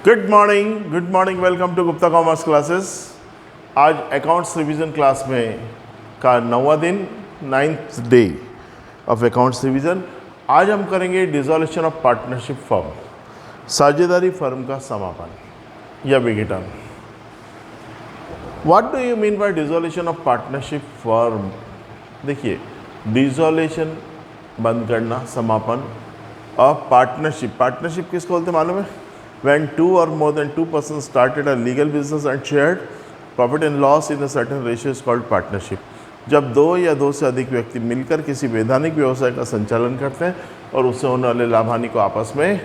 Good morning, welcome to Gupta commerce classes. आज accounts revision class में का 9वां दिन, 9th day of accounts revision. आज हम करेंगे डिसॉल्यूशन ऑफ पार्टनरशिप फर्म, साझेदारी फर्म का समापन या विघटन। What do you mean by dissolution of partnership firm? देखिए, डिसॉल्यूशन बंद करना, समापन ऑफ पार्टनरशिप किसको बोलते हैं मालूम है? When two or more than two persons started a legal business and shared profit and loss in a certain ratio is called partnership. जब दो या दो से अधिक व्यक्ति मिलकर किसी वैधानिक व्यवसाय का संचालन करते हैं और उससे होने वाले लाभानी को आपस में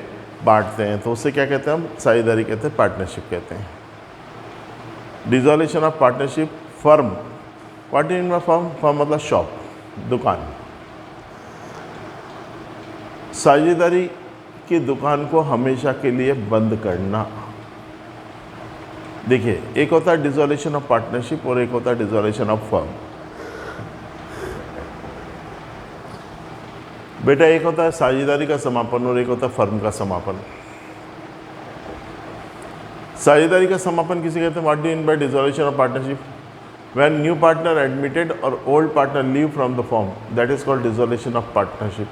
बांटते हैं, तो उससे क्या कहते हैं? हम साझेदारी कहते हैं, पार्टनरशिप कहते हैं। Dissolution of partnership firm, what in firm? Firm मतलब शॉप, दुकान। साझेदारी की दुकान को हमेशा के लिए बंद करना। देखिए, एक होता है डिसॉल्यूशन ऑफ पार्टनरशिप और एक होता है डिसॉल्यूशन ऑफ फर्म। बेटा, एक होता है साझेदारी का समापन और एक होता है फर्म का समापन। साझेदारी का समापन किसे कहते हैं? What do you mean by dissolution of partnership? When new partner admitted और old partner leave from the firm, that is called dissolution of partnership.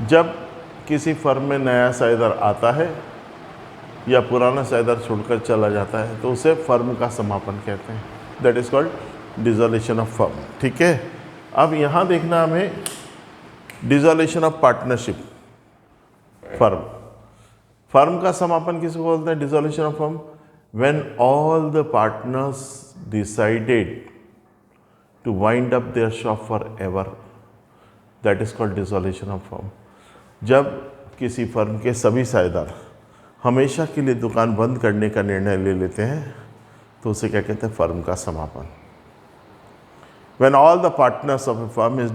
जब किसी फर्म में नया साझेदार आता है या पुराना साझेदार छोड़कर चला जाता है तो उसे फर्म का समापन कहते हैं, that is called dissolution of firm. ठीक है, अब यहाँ देखना हमें डिसॉल्यूशन ऑफ पार्टनरशिप फर्म का समापन किसको बोलते हैं? Dissolution of firm when all the partners decided to wind up their shop for ever, that is called dissolution of firm. जब किसी फर्म के सभी साझेदार हमेशा के लिए दुकान बंद करने का निर्णय ले लेते हैं तो उसे क्या कहते हैं? फर्म का समापन। When all the partners of a firm is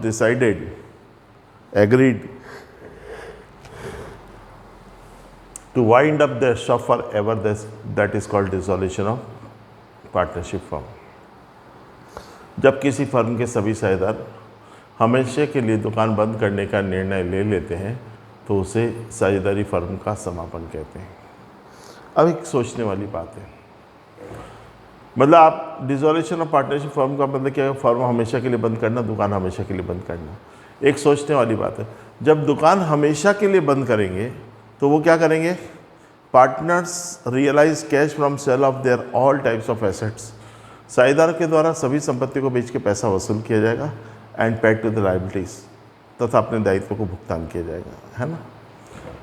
agreed to wind up their shop forever, that is called dissolution of partnership firm. जब किसी फर्म के सभी साझेदार हमेशा के लिए दुकान बंद करने का निर्णय ले लेते हैं तो उसे साझेदारी फर्म का समापन कहते हैं। अब एक सोचने वाली बात है, मतलब आप डिसॉल्यूशन ऑफ पार्टनरशिप फर्म का मतलब क्या है? फर्म हमेशा के लिए बंद करना, दुकान हमेशा के लिए बंद करना। एक सोचने वाली बात है, जब दुकान हमेशा के लिए बंद करेंगे तो वो क्या करेंगे? Partners realise cash from sale of their all types of assets. साझेदार के द्वारा सभी संपत्ति को बेच के पैसा वसूल किया जाएगा and paid to the liabilities, तथा अपने दायित्व को भुगतान किया जाएगा, है ना।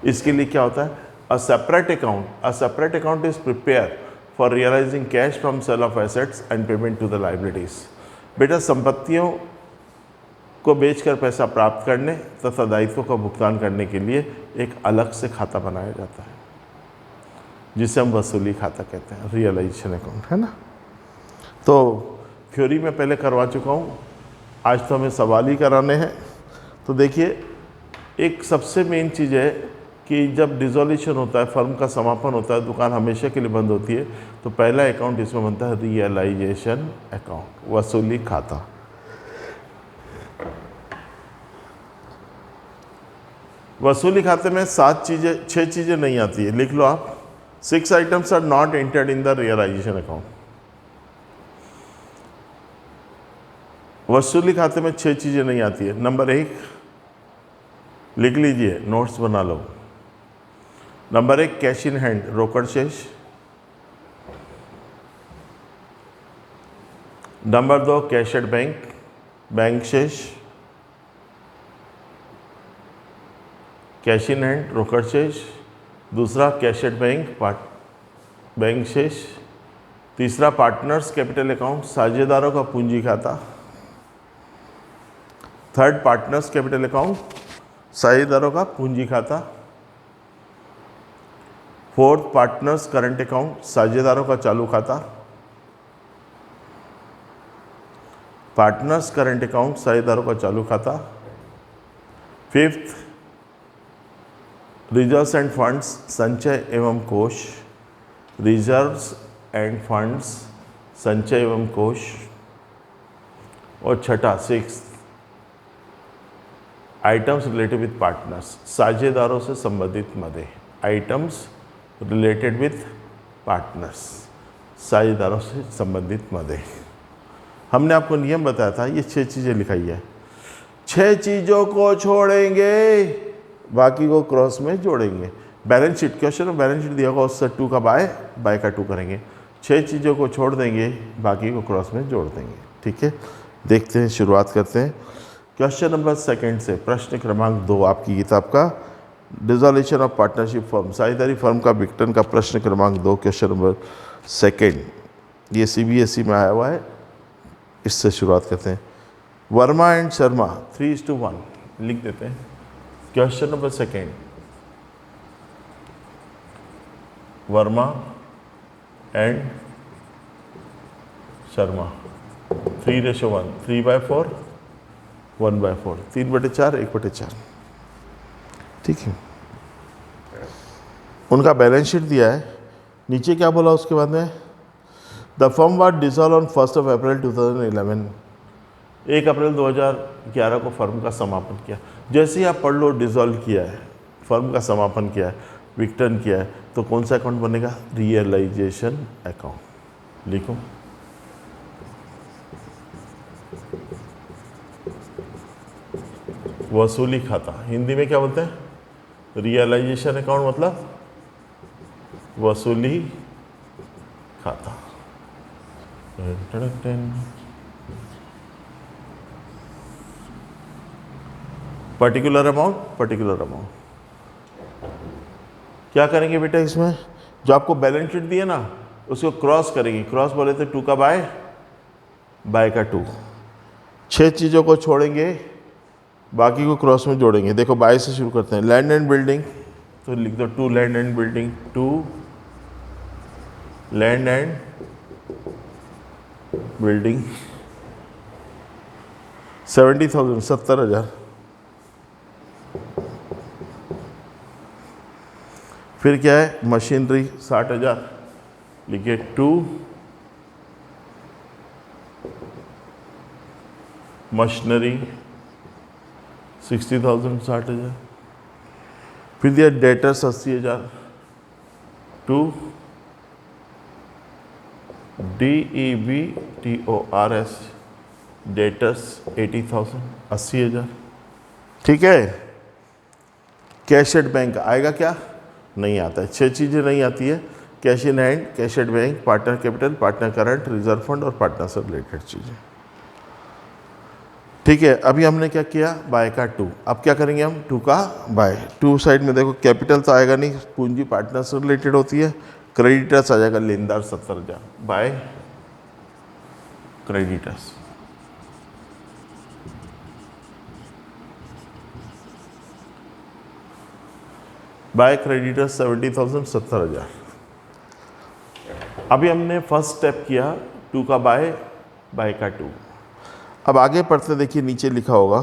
इसके लिए क्या होता है? A separate account is prepare for realising cash from sale of assets and payment to the liabilities. बेटा, संपत्तियों को बेचकर पैसा प्राप्त करने तथा दायित्व का भुगतान करने के लिए एक अलग से खाता बनाया जाता है जिसे हम वसूली खाता कहते हैं, रियलाइजेशन अकाउंट, है ना। तो थ्योरी में पहले करवा चुका हूँ, आज तो हमें सवाल ही कराने हैं। तो देखिए, एक सबसे मेन चीज़ है कि जब डिसॉल्यूशन होता है, फर्म का समापन होता है, दुकान हमेशा के लिए बंद होती है, तो पहला अकाउंट इसमें बनता है रियलाइजेशन अकाउंट, वसूली खाता। वसूली खाते में 6 चीज़ें नहीं आती है, लिख लो आप। 6 items are not entered in the realisation account. वसूली खाते में 6 चीज़ें नहीं आती है। नंबर 1 लिख लीजिए, नोट्स बना लो। नंबर 1 कैश इन हैंड, रोकड़ शेष। Number 2 cash at bank, bank शेष। कैश इन हैंड, रोकड़ शेष। दूसरा कैश एट बैंक, बैंक शेष। तीसरा पार्टनर्स कैपिटल अकाउंट, साझेदारों का पूंजी खाता। थर्ड पार्टनर्स कैपिटल अकाउंट, साझेदारों का पूंजी खाता। फोर्थ पार्टनर्स करंट अकाउंट, साझेदारों का चालू खाता। पार्टनर्स करंट अकाउंट, साझेदारों का चालू खाता। फिफ्थ रिजर्व्स एंड फंड्स, संचय एवं कोष। रिजर्व्स एंड फंड्स, संचय एवं कोष। और छठा 6 आइटम्स रिलेटेड विथ पार्टनर्स, साझेदारों से संबंधित मदे। आइटम्स रिलेटेड विथ पार्टनर्स, साझेदारों से संबंधित मदें। हमने आपको नियम बताया था, ये 6 चीज़ें लिखाई है। 6 चीज़ों को छोड़ेंगे, बाकी को क्रॉस में जोड़ेंगे। बैलेंस शीट, क्वेश्चन में बैलेंस शीट दिया होगा, उससे 2 का बाय का 2 करेंगे। 6 चीज़ों को छोड़ देंगे, बाकी को क्रॉस में जोड़ देंगे। ठीक है, देखते हैं, शुरुआत करते हैं क्वेश्चन नंबर 2 से। प्रश्न क्रमांक 2 आपकी किताब का, डिसॉल्यूशन ऑफ पार्टनरशिप फर्म, साझेदारी फर्म का विघटन का प्रश्न क्रमांक 2, क्वेश्चन नंबर 2। ये CBSE में आया हुआ है, इससे शुरुआत करते हैं। वर्मा एंड शर्मा 3:1 लिख देते हैं। Question number 2, Verma and Sharma 3:1, 3/4, 1/4, 3/4, 1/4। ठीक है, उनका बैलेंस शीट दिया है। नीचे क्या बोला उसके बाद में, the firm was dissolve on 1 अप्रैल 2011। 1 अप्रैल 2011 को फर्म का समापन किया। जैसे ही आप पढ़ लो डिसॉल्व किया है, फर्म का समापन किया है, विघटन किया है, तो कौन सा अकाउंट बनेगा? Realisation account. लिखो, वसूली खाता। हिंदी में क्या बोलते हैं? रियलाइजेशन अकाउंट मतलब वसूली खाता। पर्टिकुलर अमाउंट क्या करेंगे बेटा? इसमें जो आपको बैलेंस शीट दिए ना, उसको क्रॉस करेंगे। क्रॉस बोले तो 2 का बाय का 2। 6 चीज़ों को छोड़ेंगे, बाकी को क्रॉस में जोड़ेंगे। देखो, बाय से शुरू करते हैं। लैंड एंड बिल्डिंग, तो लिख दो 2 land and building, 2 land and building 70,000, 70,000। फिर क्या है? मशीनरी 60,000, लिखिए 2 मशीनरी 60,000, 60,000। फिर दिया डेटर्स 80,000, 2 DEBTORS डेटर्स 80,000, 80,000। ठीक है, कैश एट बैंक आएगा क्या? नहीं आता है। 6 चीज़ें नहीं आती है, cash in hand, cash at bank, partner capital, partner current, reserve fund और पार्टनर से रिलेटेड चीज़ें। ठीक है, अभी हमने क्या किया? बाय का 2। अब क्या करेंगे हम? 2 का बाय। 2 साइड में देखो, कैपिटल तो आएगा नहीं, पूंजी पार्टनर से रिलेटेड होती है। क्रेडिटर्स आ जाएगा, लेनदार 70,000, बाय क्रेडिटर्स। By creditors 70,000, 70,000। अभी हमने फर्स्ट स्टेप किया, 2 का बाय का 2। अब आगे पढ़ते देखिए, नीचे लिखा होगा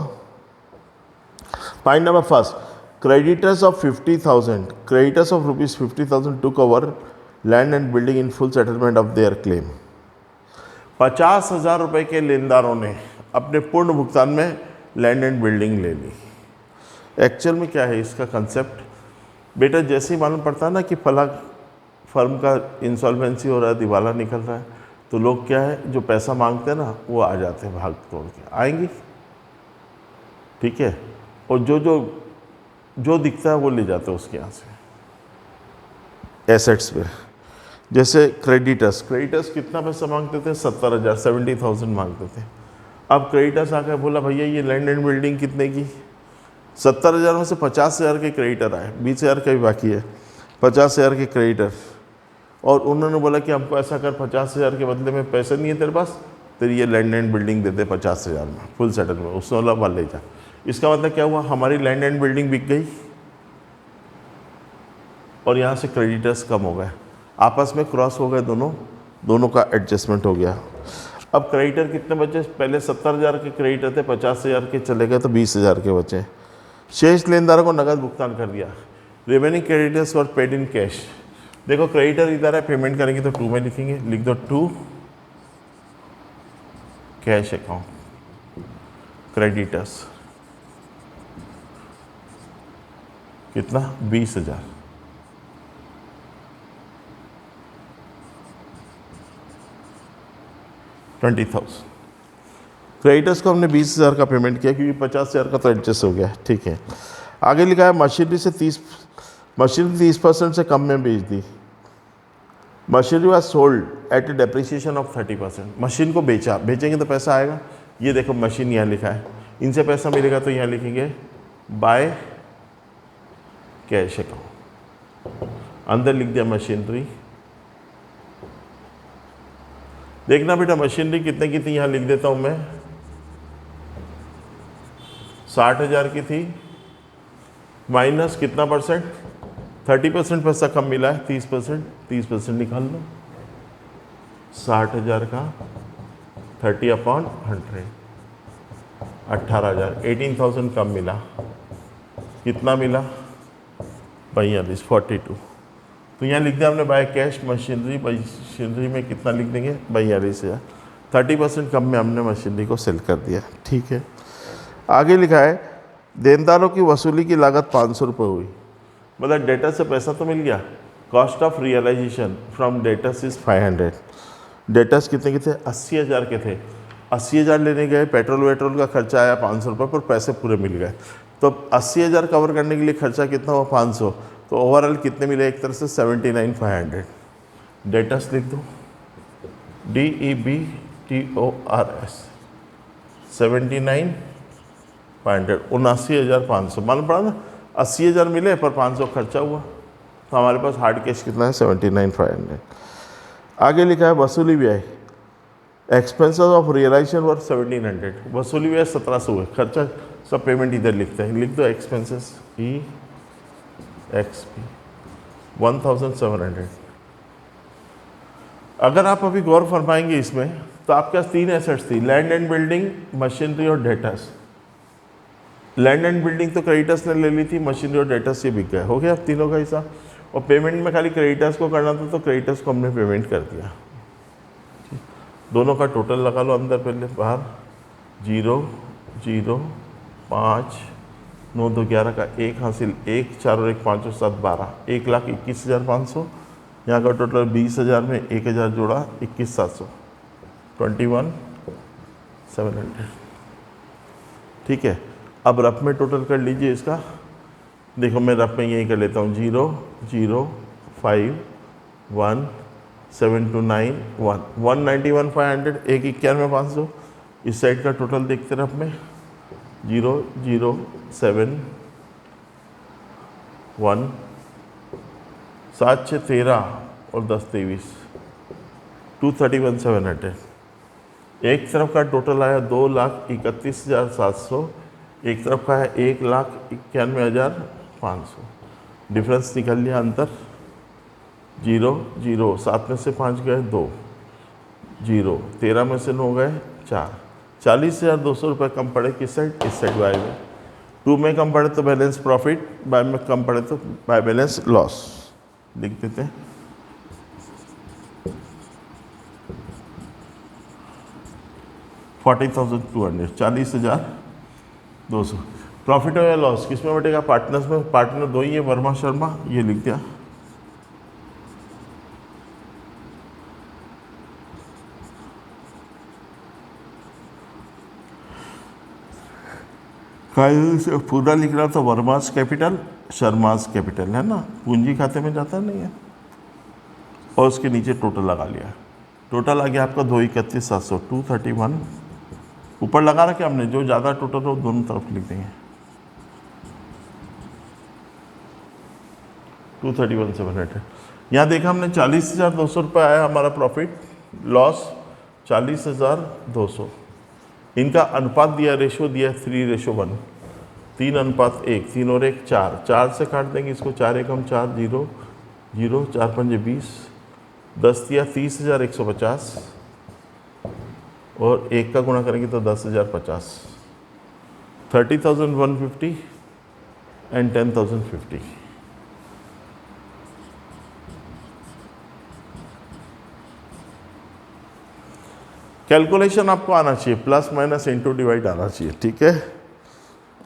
point number 1, creditors of 50,000, creditors of ₹50,000 to cover land and building in full settlement of their claim. 50,000 रुपये के लेनदारों ने अपने पूर्ण भुगतान में लैंड एंड बिल्डिंग ले ली। एक्चुअल में क्या है इसका कंसेप्ट बेटा? जैसे ही मालूम पड़ता है ना कि फला फर्म का इंसॉल्वेंसी हो रहा है, दिवाला निकल रहा है, तो लोग क्या है, जो पैसा मांगते हैं ना, वो आ जाते हैं, भाग तोड़ के आएंगे। ठीक है, और जो दिखता है वो ले जाते हैं उसके यहाँ से एसेट्स पे। जैसे क्रेडिटर्स कितना पैसा मांगते थे? 70,000, 70,000 मांगते थे। अब क्रेडिटर्स आकर बोला, भैया ये लैंड एंड बिल्डिंग कितने की? 70,000 में से 50,000 के क्रेडिटर आए, 20,000 का भी बाकी है, 50,000 के क्रेडिटर। और उन्होंने बोला कि हमको ऐसा कर, 50,000 के बदले में पैसे नहीं है तेरे पास, तेरी ये लैंड एंड बिल्डिंग दे दे 50,000 में, फुल सेटल में। उसने बोला ले जा। इसका मतलब क्या हुआ? हमारी लैंड एंड बिल्डिंग बिक गई और यहाँ से क्रेडिटर्स कम हो गए, आपस में क्रॉस हो गए, दोनों का एडजस्टमेंट हो गया। अब क्रेडिटर कितने बचे? पहले 70,000 के क्रेडिटर थे, 50,000 के चले गए, तो 20,000 के बचे। शेष लेनदारों को नकद भुगतान कर दिया। Remaining creditors were paid in cash. देखो, क्रेडिटर इधर है, पेमेंट करेंगे तो 2 में लिखेंगे, लिख दो 2 कैश अकाउंट क्रेडिटर्स। कितना? 20,000। 20,000। क्रेडिटर्स को हमने 20,000 का पेमेंट किया क्योंकि 50,000 का तो एडजस्ट हो गया, ठीक है। आगे लिखा है मशीनरी 30% से कम में बेच दी। Machinery was sold at a depreciation of 30%। Machine को बेचा, बेचेंगे तो पैसा आएगा। ये देखो मशीन यहाँ लिखा है, इनसे पैसा मिलेगा तो यहाँ लिखेंगे बाय कैश अकाउंट, अंदर लिख दिया मशीनरी। देखना बेटा मशीनरी कितने की थी, यहाँ लिख देता हूँ मैं 60,000 की थी, माइनस कितना परसेंट, 30% पैसा कम मिला है, 30% निकाल लो। 60,000 का 30/100 18,000, 18,000 कम मिला। कितना मिला 42, 42। तो यहाँ लिख दिया हमने बाय कैश मशीनरी। मशीनरी में कितना लिख देंगे 42,000। 30% कम में हमने मशीनरी को सेल कर दिया, ठीक है। आगे लिखा है देनदारों की वसूली की लागत 500 रुपये हुई। मतलब डेटर से पैसा तो मिल गया। Cost of realisation from debtors is 500। Debtors कितने के थे 80,000 के थे। 80,000 लेने गए, पेट्रोल वेट्रोल का खर्चा आया 500 रुपये, पर पैसे पूरे मिल गए। तो 80,000 कवर करने के लिए खर्चा कितना हुआ 500, तो ओवरऑल कितने मिले एक तरह से 79,500। डेटर्स लिख दो DEBTORS 79,500, 79,500। मालूम पड़ा ना, 80,000 मिले पर 500 खर्चा हुआ, तो हमारे पास हार्ड कैश कितना है 79,500। आगे लिखा है वसूली व्यय, एक्सपेंसेस ऑफ रियलाइजेशन वर 1,700। वसूली व्यय 1,700 हुए, खर्चा सब पेमेंट इधर लिखते हैं, लिख दो एक्सपेंसेस EXP 1,700। अगर आप अभी गौर फरमाएंगे इसमें, तो आपके पास 3 एसेट्स थी, लैंड एंड बिल्डिंग, मशीनरी और डेटर्स। लैंड एंड बिल्डिंग तो क्रेडिटर्स ने ले ली थी, मशीनरी और डेटर्स ये बिक गए, हो गया तीनों का हिसाब। और पेमेंट में खाली क्रेडिटर्स को करना था, तो क्रेडिटर्स को हमने पेमेंट कर दिया। दोनों का टोटल लगा लो अंदर, पहले बाहर 0 0 5 9 2 11 का 1 हासिल, 1 4 और 1 5 और 7 12, 1,21,500। यहाँ का टोटल 20,000 में 1,000 जोड़ा 21,700, 21,700, ठीक है। अब रफ में टोटल कर लीजिए इसका। देखो मैं रफ में यही कर लेता हूँ 0 0 5 1 7 2 9 1 191,500, 1,91,500। इस साइड का टोटल देखते रफ में 0 0 7 1 7 6 13 और 10 23, 231,700। एक तरफ का टोटल आया 2,31,700, एक तरफ का है 1,91,500। डिफरेंस निकल लिया अंतर 0 0, 7 में से 5 गए 2, 0 13 में से 9 गए 4, 40,200 रुपये कम पड़े किस साइड, इस साइड बाय में। 2 में कम पड़े तो बैलेंस प्रॉफिट, बाय में कम पड़े तो बाय बैलेंस लॉस, लिख देते हैं। $40,200, 40,200। प्रॉफिट हो या लॉस किस में बटेगा, पार्टनर्स में। पार्टनर 2 ही है, वर्मा शर्मा, ये लिख दिया। से पूरा लिख रहा था वर्मास कैपिटल, शर्मास कैपिटल, है ना, पूंजी खाते में जाता नहीं है। और उसके नीचे टोटल लगा लिया। टोटल आ गया आपका 2,31,700, 231। ऊपर लगा रखा हमने, जो ज़्यादा टोटल हो दोनों तरफ लिख देंगे 231,700। यहाँ देखा हमने 40,200 रुपये आया हमारा प्रॉफिट, लॉस 40,200। इनका अनुपात दिया, रेशो दिया 3:1, 3:1, 3 और 1 4, 4 से काट देंगे इसको, 4 एकम 4, 0 0, 4 पंजे 20, 10 दिया 30,150 और 1 का गुणा करेंगे तो 10,050, 30,150 एंड 10,050। कैलकुलेशन आपको आना चाहिए, प्लस माइनस इंटू डिवाइड आना चाहिए, ठीक है।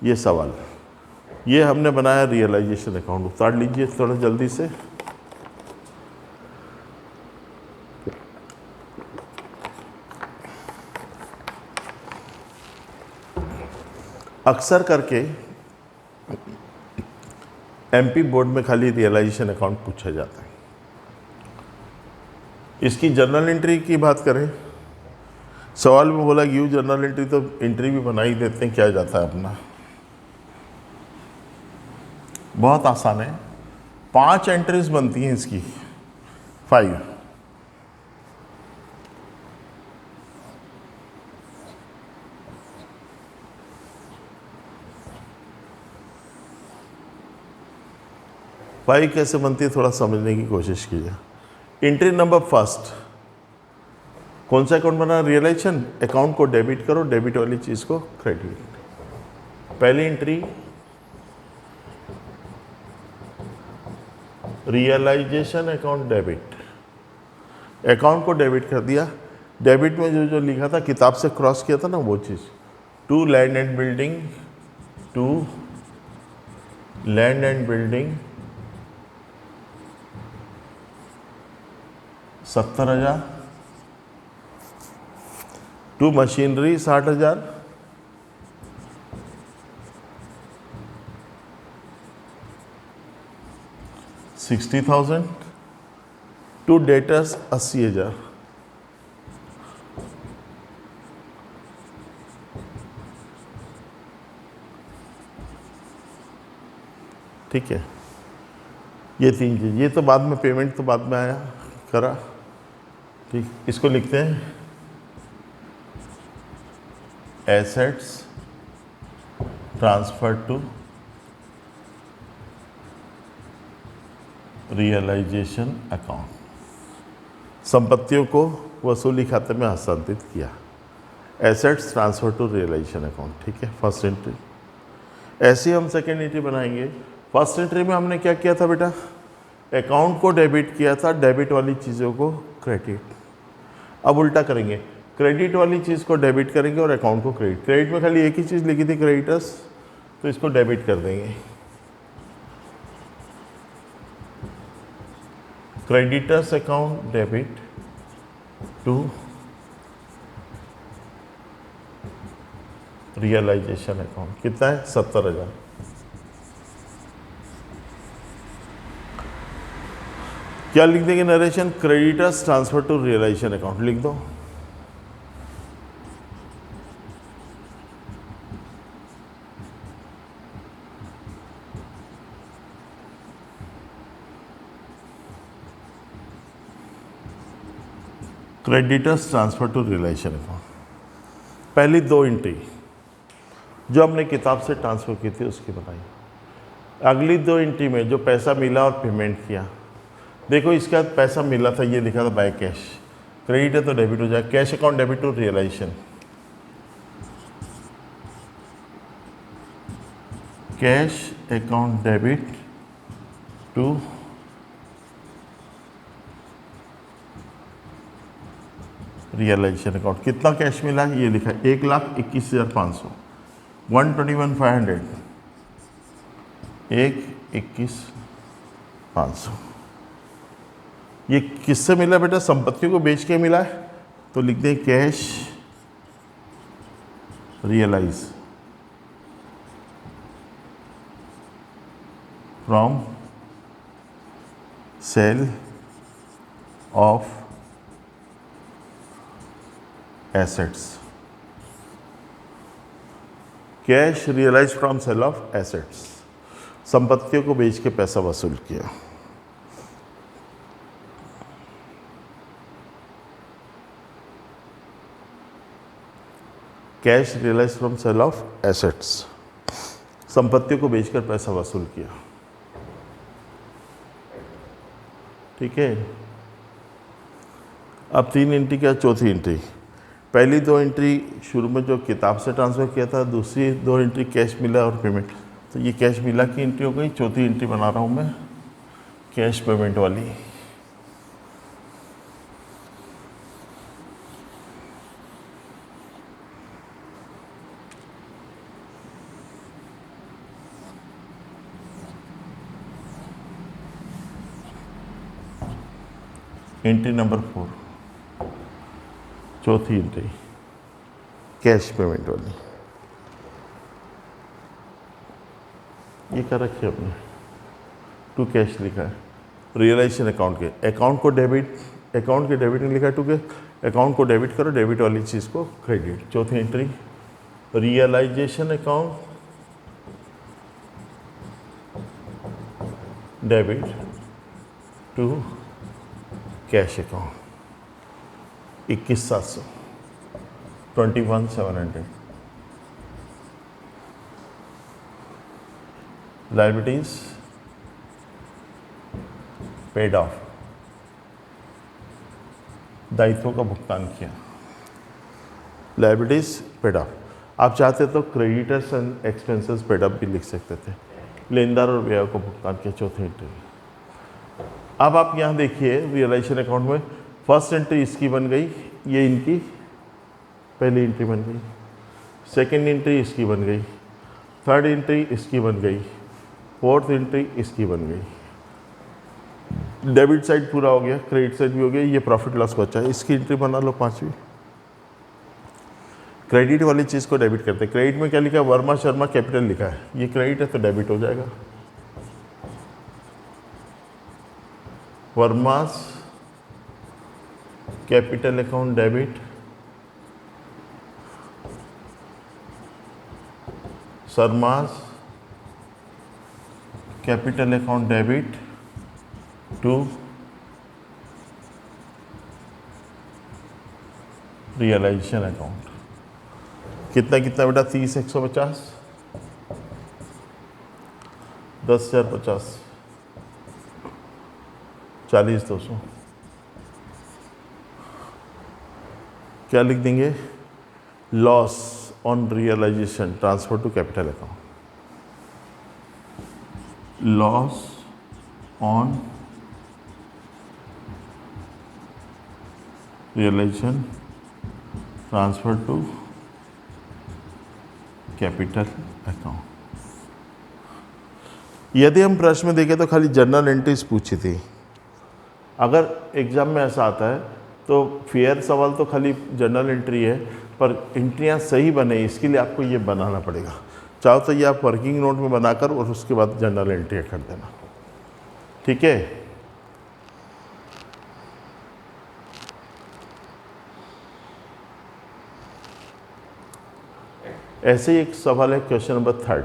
ये सवाल, ये हमने बनाया रियलाइजेशन अकाउंट, उतार लीजिए थोड़ा जल्दी से। अक्सर करके एमपी बोर्ड में खाली रियलाइजेशन अकाउंट पूछा जाता है। इसकी जर्नल एंट्री की बात करें, सवाल में बोला गिव जर्नल एंट्री, तो एंट्री भी बना ही देते हैं, क्या जाता है अपना। बहुत आसान है, 5 एंट्रीज बनती हैं इसकी, 5। फाइव कैसे बनती है थोड़ा समझने की कोशिश कीजिए। एंट्री नंबर फर्स्ट, कौन सा अकाउंट बना? रियलाइजेशन अकाउंट को डेबिट करो, डेबिट वाली चीज को क्रेडिट। पहली entry realisation account debit, account को डेबिट कर दिया। डेबिट में जो जो लिखा था, किताब से क्रॉस किया था ना वो चीज, to land and building, to land and building 70,000, to machinery 60,000, $60,000, to debtors 80,000। ठीक है, ये 3 चीज, ये तो बाद में पेमेंट तो बाद में आया करा। ठीक, इसको लिखते हैं assets transfer to realisation account, संपत्तियों को वसूली खाते में हस्तांतरित किया। Assets transfer to realisation account, ठीक है, फर्स्ट एंट्री। ऐसे हम सेकेंड एंट्री बनाएंगे। फर्स्ट एंट्री में हमने क्या किया था बेटा? अकाउंट को डेबिट किया था, डेबिट वाली चीज़ों को क्रेडिट। अब उल्टा करेंगे, क्रेडिट वाली चीज़ को डेबिट करेंगे और अकाउंट को क्रेडिट। क्रेडिट में खाली एक ही चीज़ लिखी थी, क्रेडिटर्स, तो इसको डेबिट कर देंगे। Creditors account debit to realisation account, कितना है? 70,000। क्या लिख देंगे narration? Creditors transfer to realisation account लिख दो। Creditors transfer to realisation account, पहली 2 एंट्री जो हमने किताब से ट्रांसफर की थी उसकी बताई। अगली 2 एंट्री में जो पैसा मिला और पेमेंट किया, देखो इसका पैसा मिला था, ये लिखा था बाय कैश, क्रेडिट है तो डेबिट हो जाए। Cash account debit to realisation, cash account debit to realisation account. कितना कैश मिला है ये लिखा है, 1,21,500, 121,500, 1,21,500। ये किससे मिला बेटा? संपत्तियों को बेच के मिला है, तो लिख दें cash realise from sale of assets. Cash realise from sale of assets, संपत्तियों को बेच के पैसा वसूल किया। Cash realise from sale of assets, संपत्तियों को बेचकर पैसा वसूल किया। ठीक है, अब 3 एंट्री क्या? चौथी एंट्री, पहली 2 एंट्री शुरू में जो किताब से ट्रांसफर किया था, दूसरी 2 एंट्री कैश मिला और पेमेंट, तो ये कैश मिला की एंट्री हो गई। चौथी एंट्री बना रहा हूँ मैं कैश पेमेंट वाली। एंट्री नंबर 4, चौथी एंट्री कैश पेमेंट वाली। ये कर रखी है हमने, टू कैश लिखा है। रियलाइजेशन अकाउंट के अकाउंट को डेबिट, अकाउंट के डेबिट में लिखा है टू के, अकाउंट को डेबिट करो, डेबिट वाली चीज़ को क्रेडिट। चौथी entry realisation account debit to cash account 21,700 21,700। Liabilities paid off, दायित्वों का भुगतान किया, लायबिलिटीज पेड ऑफ। आप चाहते तो creditors and expenses paid up भी लिख सकते थे, लेनदार और व्यय को भुगतान किया। चौथी एंट्री। अब आप यहाँ देखिए रियलाइजेशन अकाउंट में फर्स्ट एंट्री इसकी बन गई, ये इनकी पहली एंट्री बन गई, सेकंड एंट्री इसकी बन गई, थर्ड एंट्री इसकी बन गई, फोर्थ एंट्री इसकी बन गई। डेबिट साइड पूरा हो गया, क्रेडिट साइड भी हो गया, ये प्रॉफिट लॉस बचा है, इसकी एंट्री बना लो पांचवी। क्रेडिट वाली चीज़ को डेबिट करते हैं। क्रेडिट में क्या लिखा है, वर्मा शर्मा कैपिटल लिखा है, ये क्रेडिट है तो डेबिट हो जाएगा। Verma's capital account debit, Sharma's capital account debit to realisation account. कितना कितना बेटा, 30 150 10,050 40 200। क्या लिख देंगे, loss on realisation transfer to capital account, loss on realisation transfer to capital account. यदि हम प्रश्न में देखें तो खाली जर्नल एंट्रीज पूछी थी। अगर एग्जाम में ऐसा आता है तो फेयर सवाल तो खाली जर्नल एंट्री है, पर एंट्रियां सही बने इसके लिए आपको ये बनाना पड़ेगा। चाहो तो ये आप वर्किंग नोट में बनाकर और उसके बाद जर्नल एंट्री कर देना, ठीक है। ऐसे ही एक सवाल है क्वेश्चन नंबर 3,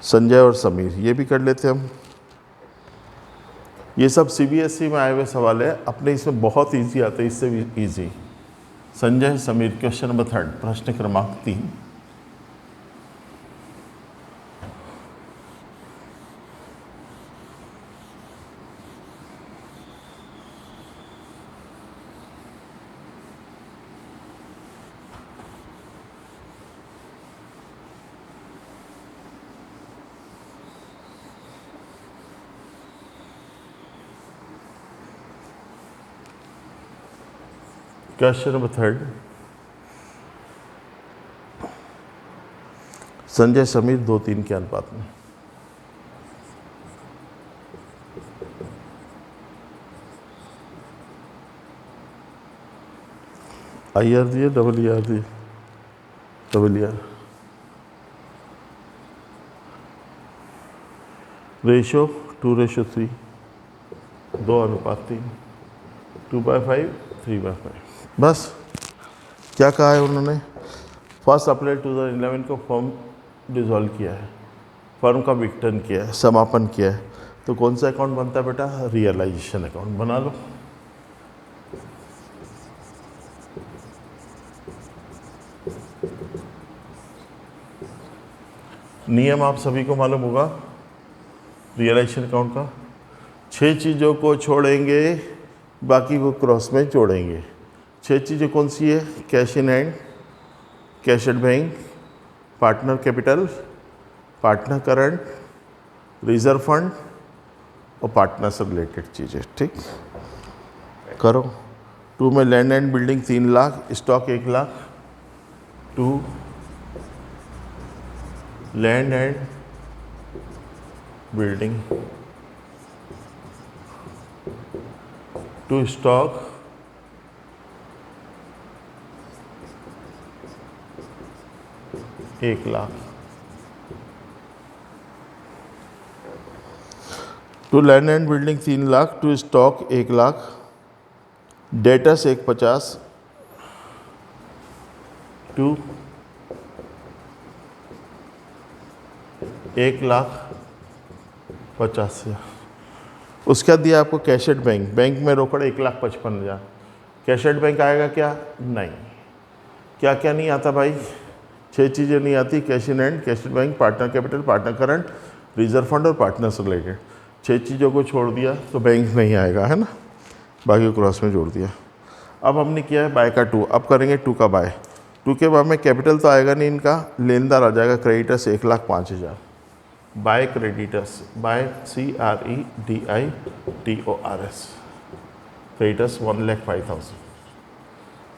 संजय और समीर, ये भी कर लेते हम। ये सब सीबीएसई में आए हुए सवाल है, अपने इसमें बहुत इजी आते हैं, इससे भी easy. Sanjay Sameer question number 3 प्रश्न क्रमांक 3। क्वेश्चन नंबर 3, संजय समीर 2:3 के अनुपात में। IR दिए, ER दिए, ER रेशो 2:3, 2:3, 2/5, 3/5। बस क्या कहा है उन्होंने, 1 अप्रैल 2011 को फर्म डिसॉल्व किया है, फर्म का विघटन किया है, समापन किया है, तो कौन सा अकाउंट बनता है बेटा, रियलाइजेशन अकाउंट बना लो। नियम आप सभी को मालूम होगा रियलाइजेशन अकाउंट का, 6 चीज़ों को छोड़ेंगे बाकी को क्रॉस में जोड़ेंगे। 6 चीज़ें कौन सी है, cash in hand, cash at bank, partner capital, partner current, reserve fund और पार्टनर से रिलेटेड चीज़ें, ठीक। करो। 2 में land and building 3 lakh, stock 1 lakh, 2 land and building, 2 stock, 1 lakh. To land and building 3 lakh, to stock 1 lakh, debtors 150, to 1,50,000। उसके बाद दिया आपको कैशेड बैंक, बैंक में रोकड़ 1,55,000। कैशेड बैंक आएगा क्या? नहीं। क्या क्या नहीं आता भाई? 6 चीज़ें नहीं आती, cash in hand, cash at bank, partner capital, partner current, reserve fund और पार्टनर्स रिलेटेड। 6 चीज़ों को छोड़ दिया तो बैंक नहीं आएगा, है ना, बाकी क्रॉस में जोड़ दिया। अब हमने किया है बाय का 2, अब करेंगे 2 का बाय। 2 के बाद में कैपिटल तो आएगा नहीं इनका, लेनदार आ जाएगा creditors 1,05,000। By creditors, by CREDITORS, creditors 1,05,000,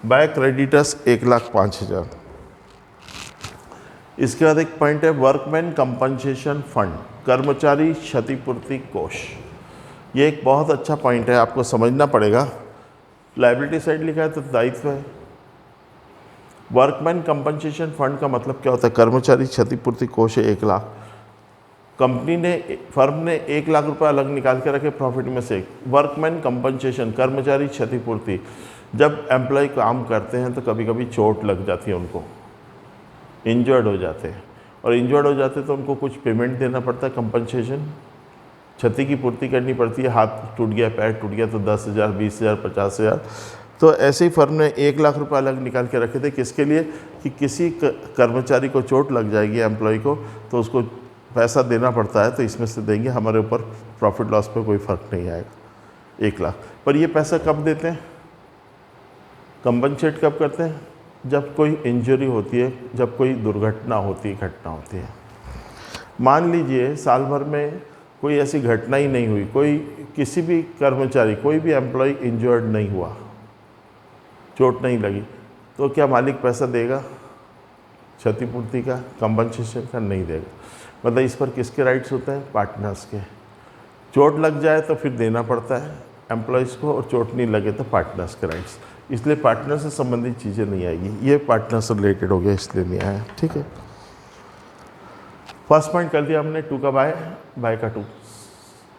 by creditors 1,05,000। इसके बाद एक पॉइंट है वर्कमैन कंपनसेशन फंड, कर्मचारी क्षतिपूर्ति कोष। ये एक बहुत अच्छा पॉइंट है, आपको समझना पड़ेगा। लायबिलिटी साइड लिखा है तो दायित्व है। वर्कमैन कंपनसेशन फंड का मतलब क्या होता है? कर्मचारी क्षतिपूर्ति कोष है 1 लाख। कंपनी ने, फर्म ने 1 लाख रुपए अलग निकाल के रखे प्रॉफिट में से। वर्कमैन कंपनसेशन, कर्मचारी क्षतिपूर्ति, जब एम्प्लॉय काम करते हैं तो कभी कभी चोट लग जाती है, उनको इंजर्ड हो जाते हैं, और इंजर्ड हो जाते हैं तो उनको कुछ पेमेंट देना पड़ता है, कंपनसेशन, क्षति की पूर्ति करनी पड़ती है। हाथ टूट गया, पैर टूट गया तो 10,000, 20,000, 50,000। तो ऐसे ही फर्म ने 1 लाख रुपए अलग निकाल के रखे थे, किसके लिए? कि किसी कर्मचारी को चोट लग जाएगी, एम्प्लॉय को, तो उसको पैसा देना पड़ता है, तो इसमें से देंगे, हमारे ऊपर प्रॉफिट लॉस पे कोई फ़र्क नहीं आएगा। 1 लाख। पर ये पैसा कब देते हैं, कंपनसेट कब करते हैं? जब कोई इंजरी होती है, जब कोई दुर्घटना होती है, घटना होती है। मान लीजिए साल भर में कोई ऐसी घटना ही नहीं हुई, कोई किसी भी कर्मचारी, कोई भी एम्प्लॉय इंजर्ड नहीं हुआ, चोट नहीं लगी, तो क्या मालिक पैसा देगा क्षतिपूर्ति का, कंपनसेशन का? नहीं देगा। मतलब इस पर किसके राइट्स होते हैं? पार्टनर्स के। चोट लग जाए तो फिर देना पड़ता है एम्प्लॉयज़ को, और चोट नहीं लगे तो पार्टनर्स के राइट्स। इसलिए पार्टनर से संबंधित चीज़ें नहीं आएगी, ये पार्टनर से रिलेटेड हो गया, इसलिए नहीं आया। ठीक है, फर्स्ट पॉइंट कर दिया हमने 2 का बाय, बाय का 2।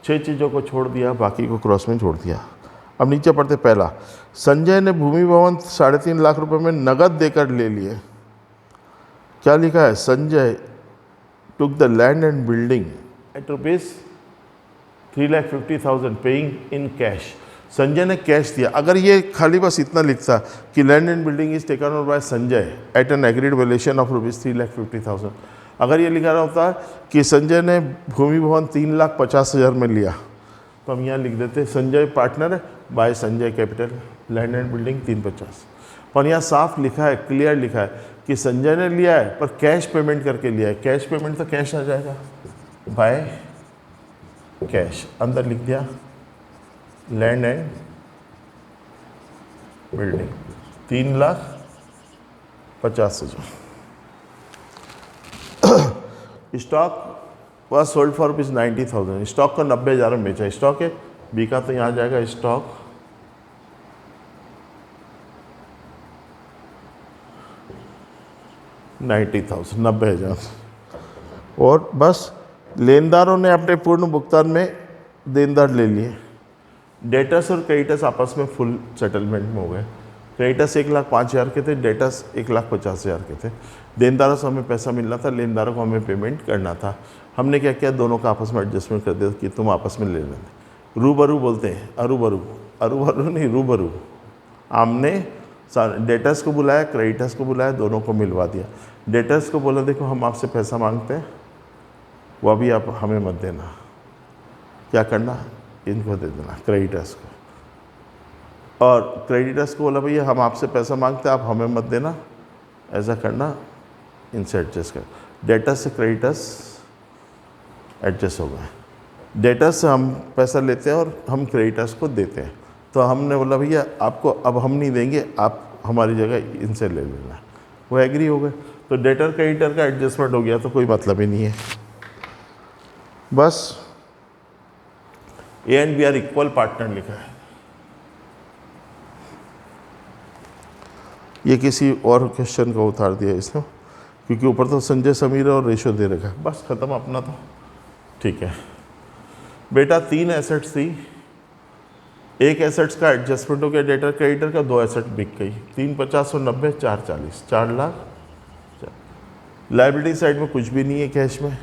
6 चीज़ों को छोड़ दिया, बाकी को क्रॉस में जोड़ दिया। अब नीचे पढ़ते, पहला, संजय ने भूमि भवन 3.5 लाख रुपए में नगद देकर ले लिए। क्या लिखा है? Sanjay took the land and building at rupees 3,50,000 paying in cash। Sanjay ने कैश दिया। अगर ये खाली बस इतना लिखता कि land and building is taken over by Sanjay at an agreed valuation of rupees 3,50,000, अगर ये लिखा रहा होता कि संजय ने भूमि भवन 3,50,000 में लिया, तो हम यहाँ लिख देते संजय पार्टनर है, by Sanjay capital, land and building 350। पर यहाँ साफ लिखा है, क्लियर लिखा है कि संजय ने लिया है पर कैश पेमेंट करके लिया है। कैश पेमेंट तो कैश आ जाएगा, बाय कैश, अंदर लिख दिया land and building 3,50,000। Stock was sold for rupees 90,000। Stock को 90,000 में बेचा। स्टॉक है, बिका तो यहाँ जाएगा स्टॉक 90,000, 90,000। और बस लेनदारों ने अपने पूर्ण भुगतान में देनदार ले लिए। डेटर्स और क्रेडिटर्स आपस में फुल सेटलमेंट में हो गए। क्रेडिटर्स 1,05,000 के थे, डेटर्स 1,50,000 के थे। देनदारों से हमें पैसा मिलना था, लेनदारों को हमें पेमेंट करना था। हमने क्या किया, दोनों का आपस में एडजस्टमेंट कर दिया कि तुम आपस में ले लेना। रूबरू बोलते हैं, अरूबरू, अरूबरू नहीं रूबरू। आमने डेटर्स को बुलाया, क्रेडिटर्स को बुलाया, दोनों को मिलवा दिया। डेटर्स को बोला देखो हम आपसे पैसा मांगते हैं, वो अभी आप हमें मत देना, क्या करना, इनको दे देना क्रेडिटर्स को। और क्रेडिटर्स को बोला भैया हम आपसे पैसा मांगते हैं, आप हमें मत देना, ऐसा करना, इनसे एडजस्ट कर। डेटर्स से क्रेडिटर्स एडजस्ट हो गए। डेटर्स से हम पैसा लेते हैं और हम क्रेडिटर्स को देते हैं। तो हमने बोला भैया आपको अब हम नहीं देंगे, आप हमारी जगह इनसे ले लेना। वो एग्री हो गए। तो डेटर क्रेडिटर का एडजस्टमेंट हो गया, तो कोई मतलब ही नहीं है। बस A and B are equal partner लिखा है। ये किसी और क्वेश्चन का उतार दिया इसने, क्योंकि ऊपर तो संजय समीर और रेशो दे रखा है। बस खत्म अपना तो, ठीक है। बेटा 3 एसेट्स थी, एक एसेट्स का एडजस्टमेंट हो गया डेटर क्रेडिटर का, 2 एसेट बिक गई, 350 और 90 440, 4 लाख। लाइबिलिटी साइड में कुछ भी नहीं है कैश में,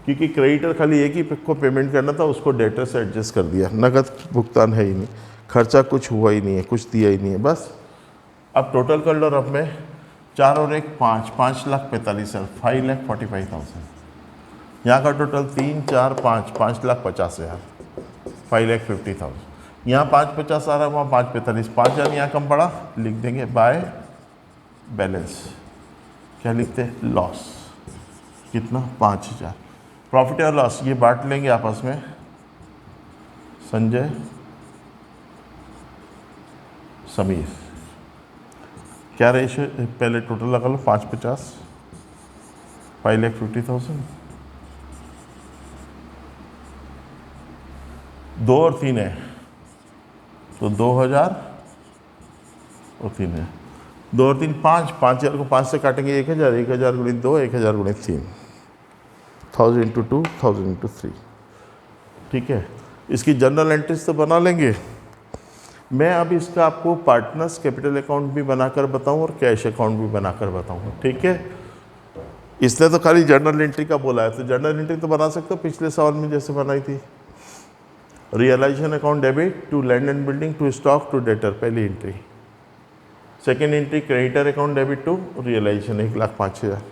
क्योंकि क्रेडिटर खाली एक ही को पेमेंट करना था, उसको डेटर से एडजस्ट कर दिया, नकद भुगतान है ही नहीं, खर्चा कुछ हुआ ही नहीं है, कुछ दिया ही नहीं है बस। अब टोटल कर लो रफ में, 4 और 1 5, 5,45,000, 5,45,000। यहाँ का टोटल 3 4 5, 5,50,000, 5,50,000। यहाँ 5,50 आ रहा है, वहाँ 5,45, 5,000 यहाँ कम पड़ा, लिख देंगे बाय बैलेंस। क्या लिखते हैं? लॉस। कितना? 5,000। प्रॉफिट और लॉस ये बांट लेंगे आपस में, संजय समीर। क्या रेशियो? पहले टोटल लगा लो, 5,50, 5,50,000, 2 और 3 है तो 2,000 और 3 है, 2 और 3 5, 5,000 को 5 से काटेंगे 1,000, 1,000 गुणित 2, 1,000 गुणित 3, 1,000 इंटू 2, 1,000 इंटू 3। ठीक है, इसकी जनरल एंट्रीज तो बना लेंगे। मैं अब इसका आपको पार्टनर्स कैपिटल अकाउंट भी बनाकर बताऊं और कैश अकाउंट भी बनाकर बताऊंगा। ठीक है, इसने तो खाली जर्नल एंट्री का बोला है, तो जर्नल एंट्री तो बना सकते हो पिछले सवाल में जैसे बनाई थी। Realisation account debit to land and building to stock to debtor, पहली एंट्री। Second entry creditor account debit to realisation 1,05,000।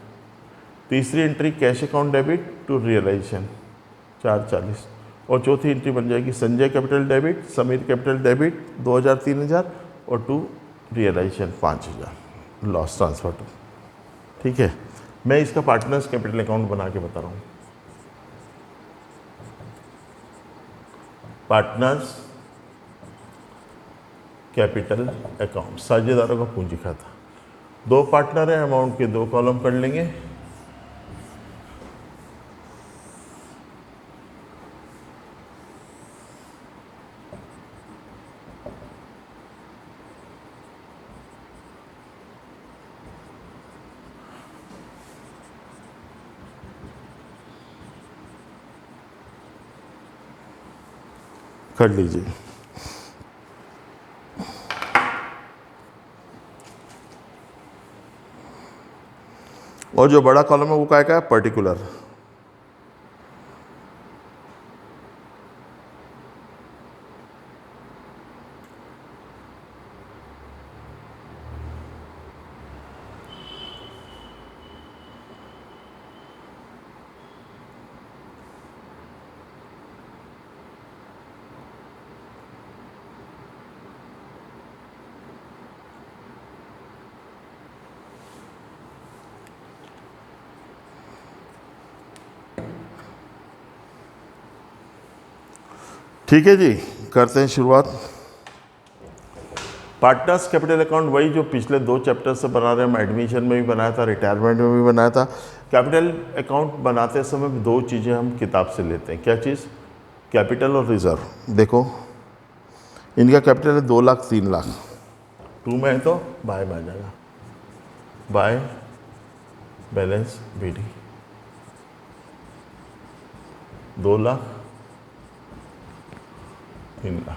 तीसरी entry cash account debit to realisation 440। और चौथी एंट्री बन जाएगी Sanjay capital debit, Sameer capital debit 2,000 3,000 और to realisation 5,000 loss transfer to. ठीक है, मैं इसका पार्टनर्स कैपिटल अकाउंट बना के बता रहा हूँ। पार्टनर्स कैपिटल अकाउंट, साझेदारों का पूंजी खाता। 2 पार्टनर है, अमाउंट के 2 कॉलम कर लेंगे। कर लीजिए। और जो बड़ा कॉलम है वो क्या है? पर्टिकुलर। ठीक है जी, करते हैं शुरुआत। पार्टनर्स कैपिटल अकाउंट वही जो पिछले 2 चैप्टर से बना रहे हैं, हम एडमिशन में भी बनाया था, रिटायरमेंट में भी बनाया था। कैपिटल अकाउंट बनाते समय 2 चीज़ें हम किताब से लेते हैं। क्या चीज़? कैपिटल और रिजर्व। देखो इनका कैपिटल है 2 लाख 3 लाख, 2 में है तो बाय में आ जाएगा, by balance BD 2 lakh 3 lakh.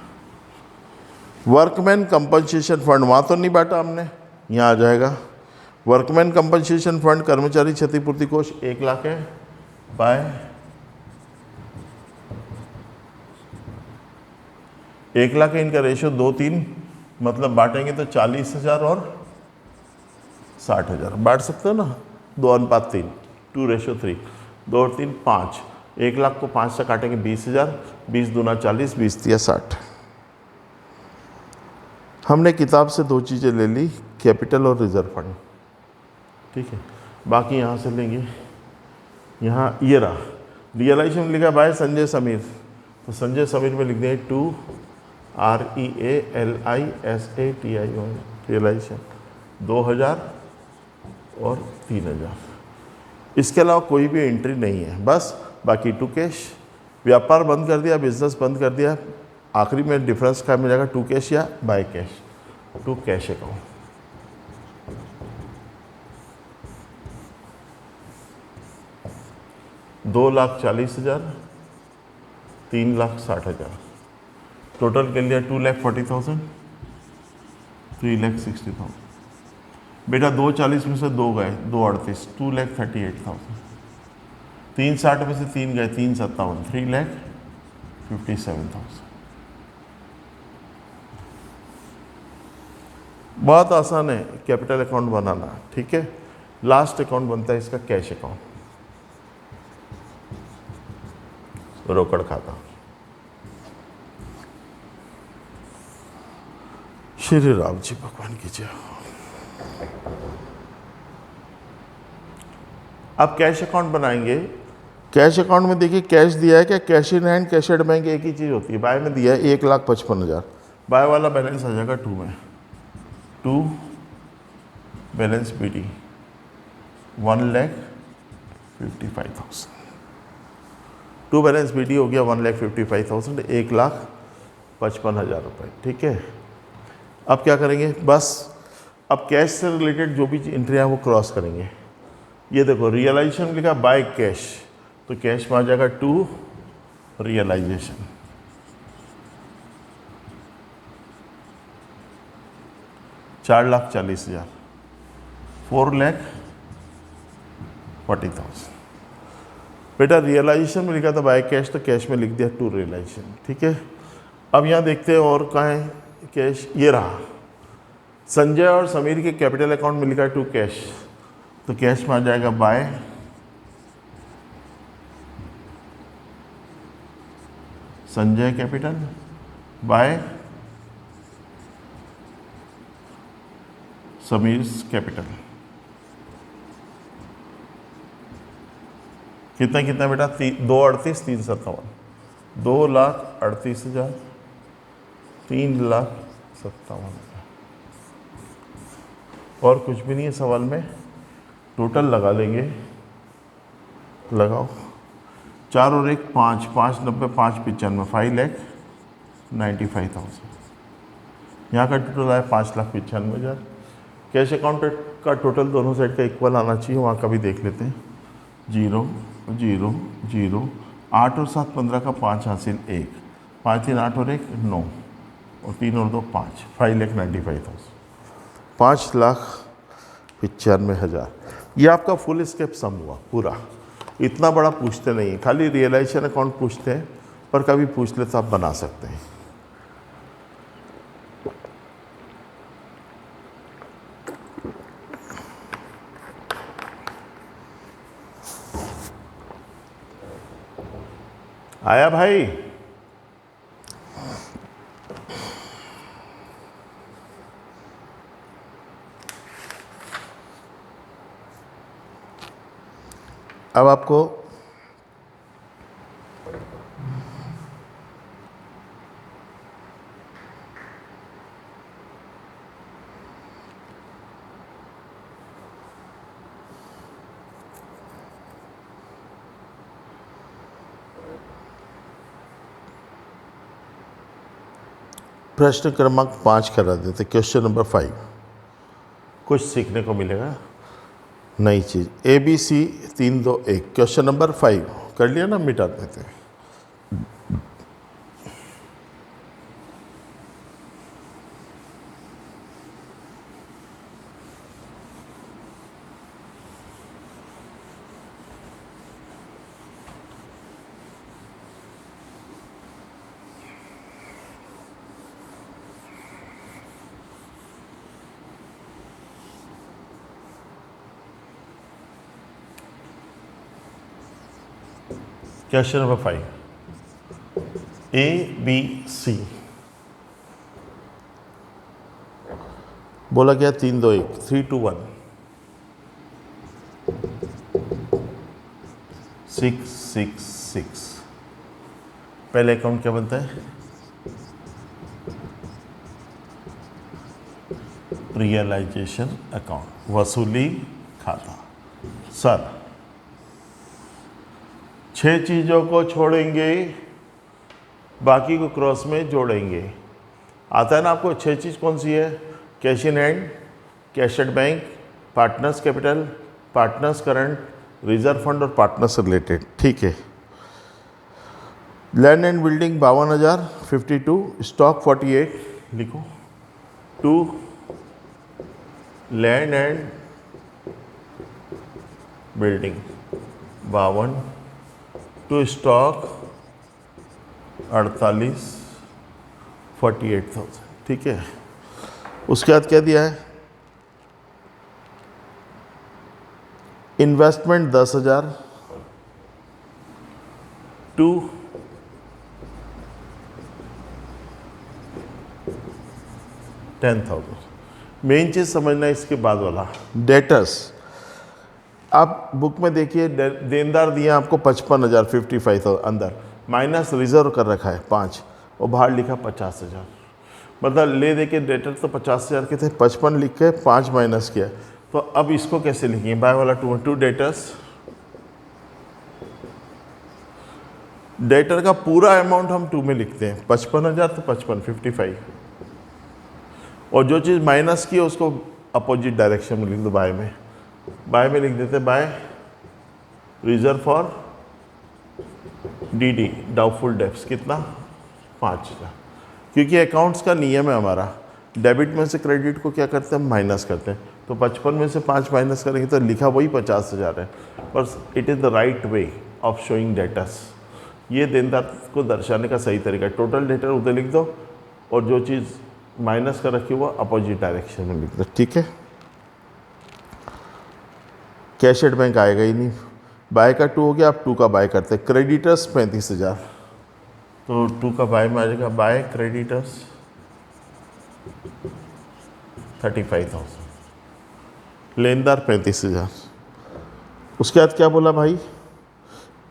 Workman compensation fund वहाँ तो नहीं बांटा हमने, यहाँ आ जाएगा। वर्कमैन कंपनसेशन फंड कर्मचारी क्षतिपूर्ति कोष 1 लाख है, बाय 1 लाख है। इनका रेशियो 2:3, मतलब बांटेंगे तो 40,000 और 60,000 बांट सकते हो ना, 2:3, 2:3, 2 और 3 5। 1 लाख को 5 से काटेंगे 20,000, 20 दूना 40, 20 दिया 60। हमने किताब से 2 चीज़ें ले ली, कैपिटल और रिजर्व फंड। ठीक है, बाकी यहाँ से लेंगे। यहाँ ये रहा रियलाइजेशन लिखा बाय संजय समीर, तो संजय समीर में लिख देंगे 2 REALISATION रियलाइजेशन 2,000 और 3,000। इसके अलावा कोई भी एंट्री नहीं है, बस बाकी टू कैश। व्यापार बंद कर दिया, बिजनेस बंद कर दिया, आखिरी में डिफरेंस क्या मिलेगा? टू कैश या by cash, to cash account. $2,40,000, 3,60,000। Total कर लिया 2,40,000, 3,60,000। बेटा 2,40 में से 2 गए, 2,38, 2,38,000। 3,60 में से 3 गए, 3,57, 3,57,000। बहुत आसान है कैपिटल अकाउंट बनाना, ठीक है। लास्ट अकाउंट बनता है इसका कैश अकाउंट, रोकड़ खाता। श्री राम जी भगवान की जय। अब कैश अकाउंट बनाएंगे। कैश अकाउंट में देखिए कैश दिया है क्या, cash in hand, cash at bank एक ही चीज़ होती है। बाय में दिया है 1,55,000, बाय वाला बैलेंस आ जाएगा 2 में, 2 बैलेंस BD 1,55,000। 2 बैलेंस BD हो गया 1,55,000, 1,55,000 रुपये, ठीक है। अब क्या करेंगे, बस अब कैश से रिलेटेड जो भी एंट्रियाँ वो क्रॉस करेंगे। ये देखो रियलाइजेशन लिखा बाय कैश, तो कैश में आ जाएगा 2 रियलाइजेशन, 4,40,000, 4,40,000। बेटा रियलाइजेशन में लिखा था बाय कैश, तो कैश में लिख दिया 2 रियलाइजेशन, ठीक है। अब यहाँ देखते हैं और कहाँ है कैश, ये रहा। संजय और समीर के कैपिटल अकाउंट में लिखा है 2 कैश, तो कैश में आ जाएगा by Sanjay capital by Sameer capital. कितना कितना बेटा, 2,38, 3,57, 2,38,000, 3,57,000। और कुछ भी नहीं है सवाल में, टोटल लगा लेंगे, लगाओ 4 और 1 5, 5,90, 5,95, 5,95,000। यहाँ का टोटल आया 5,95,000। कैश अकाउंट का टोटल दोनों साइड का इक्वल आना चाहिए, वहाँ का भी देख लेते हैं। 0 0 0, 8 और 7 15 का 5 हासिल 1, 5 3 8 और 1 9, और 3 और 2 5, 5,95,000, 5,95,000। ये आपका फुल स्टेप सम हुआ पूरा। इतना बड़ा पूछते नहीं, खाली रियलाइजेशन अकाउंट पूछते हैं, पर कभी पूछ ले तो आप बना सकते हैं। आया भाई? अब आपको प्रश्न क्रमांक 5 करा देते, क्वेश्चन नंबर 5। कुछ सीखने को मिलेगा, नई चीज़। ABC 3 2 1, क्वेश्चन नंबर 5 कर लिया ना, मिटा देते हैं। क्वेश्चन नंबर 5, ABC बोला गया 3 2 1, 3 2 1, 6 6 6। पहले अकाउंट क्या बनता है, रियलाइजेशन अकाउंट, वसूली खाता। सर 6 चीज़ों को छोड़ेंगे, बाकी को क्रॉस में जोड़ेंगे। आता है ना आपको 6 चीज़ कौन सी है, cash in hand, cash at bank, partners capital, partners current, reserve fund और पार्टनर्स रिलेटेड, ठीक है। लैंड एंड बिल्डिंग 52,000 52, स्टॉक 48 लिखो। To land and building 52, to stock 48, 48,000। ठीक है, उसके बाद क्या दिया है? Investment 10,000, to $10,000। मेन चीज़ समझना है इसके बाद वाला डेटर्स। आप बुक में देखिए देनदार दिए आपको 55,000 55,000 अंदर, माइनस रिजर्व कर रखा है 5 और बाहर लिखा 50,000। मतलब ले दे के डेटर तो 50,000 के थे, 55 लिख के 5 माइनस किया। तो अब इसको कैसे लिखेंगे? बाय वाला टू डेटर्स, डेटर का पूरा अमाउंट हम 2 में लिखते हैं, 55,000 तो 55 55, और जो चीज़ माइनस की है उसको अपोजिट डायरेक्शन में लिख दो, बाय में। बाय में लिख देते by reserve for DD doubtful debts, कितना? 5,000। क्योंकि अकाउंट्स का नियम है हमारा, डेबिट में से क्रेडिट को क्या करते हैं? माइनस करते हैं। तो 55 में से 5 माइनस करेंगे तो लिखा वही 50,000 है, पर it is the right way of showing debtors. ये देनदार को दर्शाने का सही तरीका है। टोटल डेटर उधर लिख दो और जो चीज़ माइनस कर रखी हुआ अपोजिट डायरेक्शन में लिख दो। ठीक है, कैश एट बैंक आएगा ही नहीं। बाय का 2 हो गया, आप 2 का बाय करते हैं। क्रेडिटर्स 35,000, तो 2 का बाय में आ जाएगा, बाय क्रेडिटर्स 35,000, लेनदार 35,000। उसके बाद क्या बोला भाई?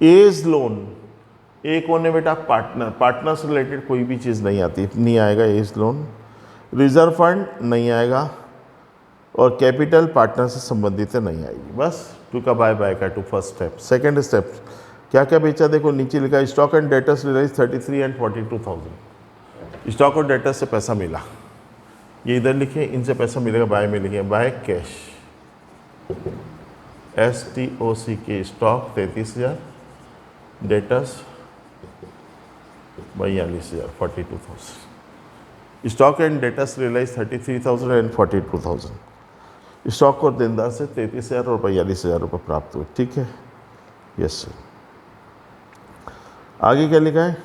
एज लोन, एक होने बेटा पार्टनर से रिलेटेड कोई भी चीज़ नहीं आती, नहीं आएगा एज लोन। रिजर्व फंड नहीं आएगा, और कैपिटल पार्टनर से संबंधित नहीं आएगी। बस 2 का बाय का 2 फर्स्ट स्टेप। सेकंड स्टेप क्या क्या बेचा? देखो नीचे लिखा है stock and debtors realise 33 and 42,000। स्टॉक और डेटर्स से पैसा मिला, ये इधर लिखे, इनसे पैसा मिलेगा, बाय में लिखे by cash, STOCK, stock 33,000, debtors 42,000 42,000। Stock and debtors realise 33,000 and 42,000। स्टॉक और देनदार से 33,000 और 42,000 रुपये प्राप्त हुए। ठीक है, यस सर। आगे क्या लिखा है?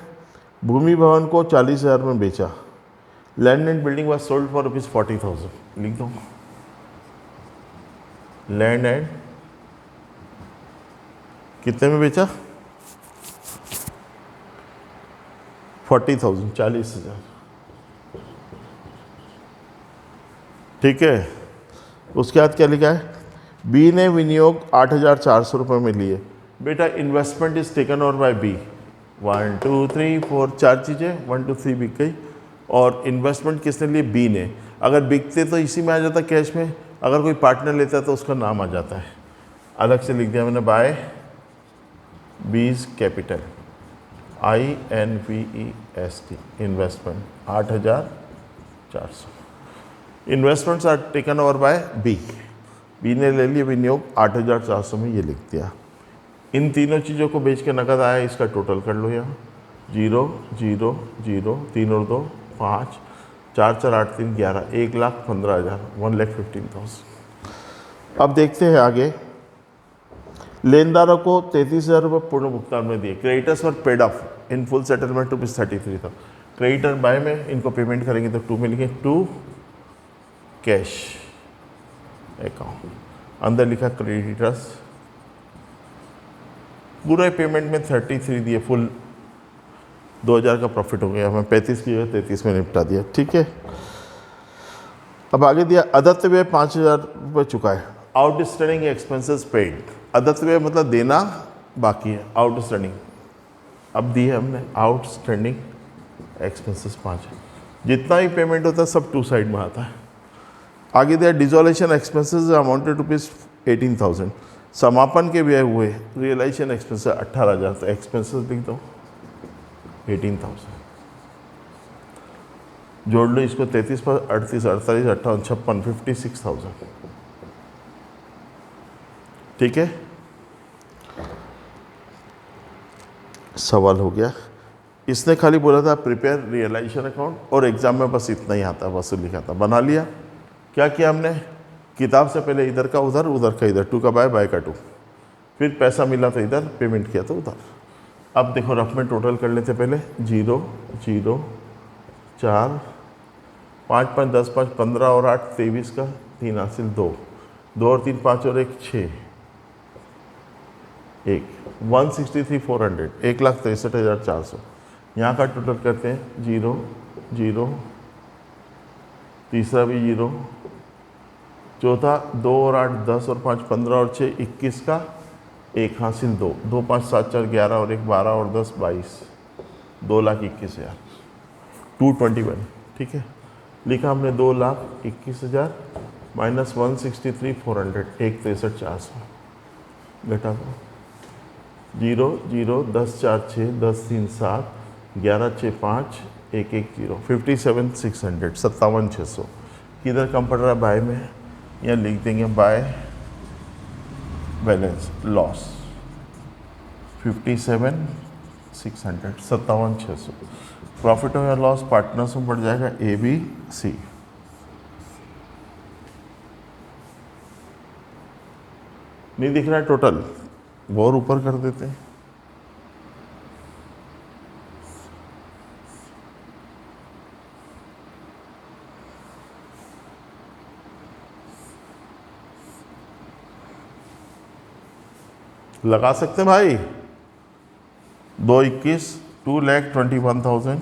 भूमि भवन को 40,000 में बेचा। Land and building was sold for ₹40,000, लिख दो। लैंड एंड कितने में बेचा? 40,000, 40,000। ठीक है, उसके बाद क्या लिखा है? बी ने विनियोग 8,400 रुपये में लिए। बेटा investment is taken over by B. 1 2 3 4 4 चीज़ें, 1 2 3 बिक गई, और इन्वेस्टमेंट किसने लिए? बी ने। अगर बिकते तो इसी में आ जाता कैश में, अगर कोई पार्टनर लेता तो उसका नाम आ जाता है। अलग से लिख दिया मैंने, by B's capital, INVEST, investment 8,400। Investments are taken over by B. B ने ले लिए विनियोग 8,400 में, ये लिख दिया। इन तीनों चीज़ों को बेच के नकद आया, इसका टोटल कर लो यहाँ। 0 0 0 3 और 2 5 4 4 8 3 11, 1,15,000, 1,15,000। अब देखते हैं आगे। लेनदारों को 33,000 रुपये पूर्ण भुगतान में दिए। Creditors were paid off in full settlement ₹33,000। Creditor by में इनको पेमेंट करेंगे तो 2 में लिखे, 2 कैश अकाउंट, अंदर लिखा क्रेडिटर्स। पूरे पेमेंट में 33 दिए, फुल 2,000 का प्रॉफिट हो गया। हमें 35 की जगह 33 में निपटा दिया। ठीक है, अब आगे दिया अदत्त व्यय 5,000 रुपये चुकाए। Outstanding expenses paid. अदत्त व्यय मतलब देना बाकी है, आउटस्टैंडिंग अब दी है हमने। आउटस्टैंडिंग एक्सपेंसेस 5 है। जितना भी पेमेंट होता है सब 2 साइड में आता है। आगे दिया डिजोल्यूशन एक्सपेंसेस अमाउंटेड ₹18,000। समापन के व्यय हुए। रियलाइजेशन एक्सपेंसेस 18,000, तो एक्सपेंसेस लिख दो 18,000। जोड़ लो इसको 33 पर 38 48 58 56 56,000। ठीक है, सवाल हो गया। इसने खाली बोला था प्रिपेयर रियलाइजेशन अकाउंट और एग्जाम में बस इतना ही आता, वसूली खाता बना लिया। क्या किया हमने, किताब से पहले इधर का उधर, उधर का इधर, टू का बाय, बाय का टू, फिर पैसा मिला तो इधर, पेमेंट किया तो उधर। अब देखो रफ में टोटल कर लेते पहले, 0 0 4 5 5 10 5 15 और 8 23 का 3 हासिल 2 2 और 3 5 और 1 6 1 163,400 1,63,400। यहाँ का टोटल करते हैं 0 0, तीसरा भी 0, चौथा 2 और 8 10 और 5 15 और 6 21 का 1 हासिल 2 2 5 7 4 11 और 1 12 और 10 22 2,21,000 221। ठीक है, लिखा हमने 2,21,000 माइनस 163,400 1,63,400 घटा दो 0 0 10 4 6 10 3 7 11 6 5 1 1 0 57,600 57,600। किधर कम पड़ रहा है, बाय में, यहाँ लिख देंगे बाय बैलेंस लॉस 57,600 57,600। प्रॉफिट और या लॉस पार्टनर्स में बढ़ जाएगा ABC। नहीं दिख रहा है टोटल, वो और ऊपर कर देते हैं। लगा सकते हैं भाई, 2,21 2,21,000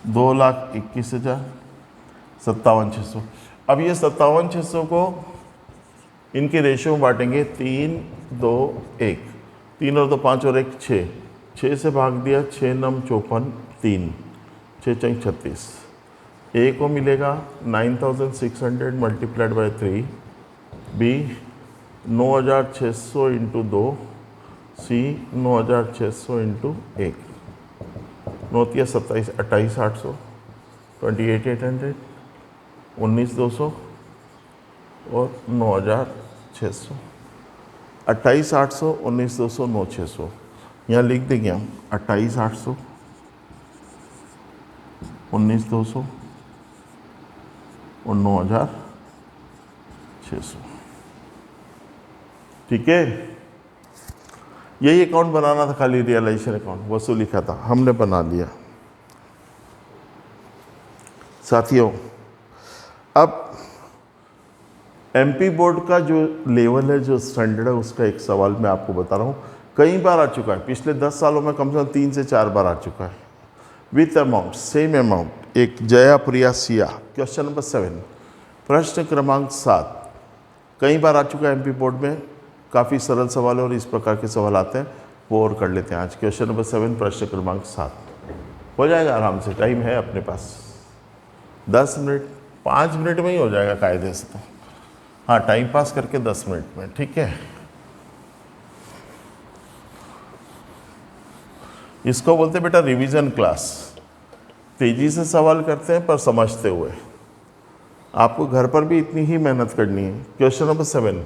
2,21,000 57,600। अब ये 57,600 को इनके रेशियो में बांटेंगे 3 2 1, 3 और 2 5 और 1 6, 6 से भाग दिया 6 9 54 3 6 4 36। ए को मिलेगा 9,600 multiplied by 3, B 9,600 into 2, C 9,600 into 1, 9 27 28,800 28,800 19,200 और 9,600 28,800 19,200 9,600। यहाँ लिख देंगे हम 28,800 19,200 और 9,600। ठीक है, यही अकाउंट बनाना था, खाली रियलाइजेशन अकाउंट वसूली लिखा था, हमने बना लिया। साथियों, अब एमपी बोर्ड का जो लेवल है, जो स्टैंडर्ड है, उसका एक सवाल मैं आपको बता रहा हूँ। कई बार आ चुका है, पिछले 10 सालों में कम से कम 3 से 4 बार आ चुका है। विथ अमाउंट, सेम अमाउंट, एक जया प्रिया सिया, क्वेश्चन नंबर 7, प्रश्न क्रमांक 7। कई बार आ चुका है एमपी बोर्ड में, काफ़ी सरल सवाल है और इस प्रकार के सवाल आते हैं, वो और कर लेते हैं आज। क्वेश्चन नंबर 7 प्रश्न क्रमांक 7 हो जाएगा आराम से, टाइम है अपने पास 10 मिनट 5 मिनट में ही हो जाएगा कायदे से तो। हाँ, टाइम पास करके 10 मिनट में, ठीक है। इसको बोलते हैं बेटा रिवीजन क्लास। तेजी से सवाल करते हैं पर समझते हुए। आपको घर पर भी इतनी ही मेहनत करनी है। क्वेश्चन नंबर 7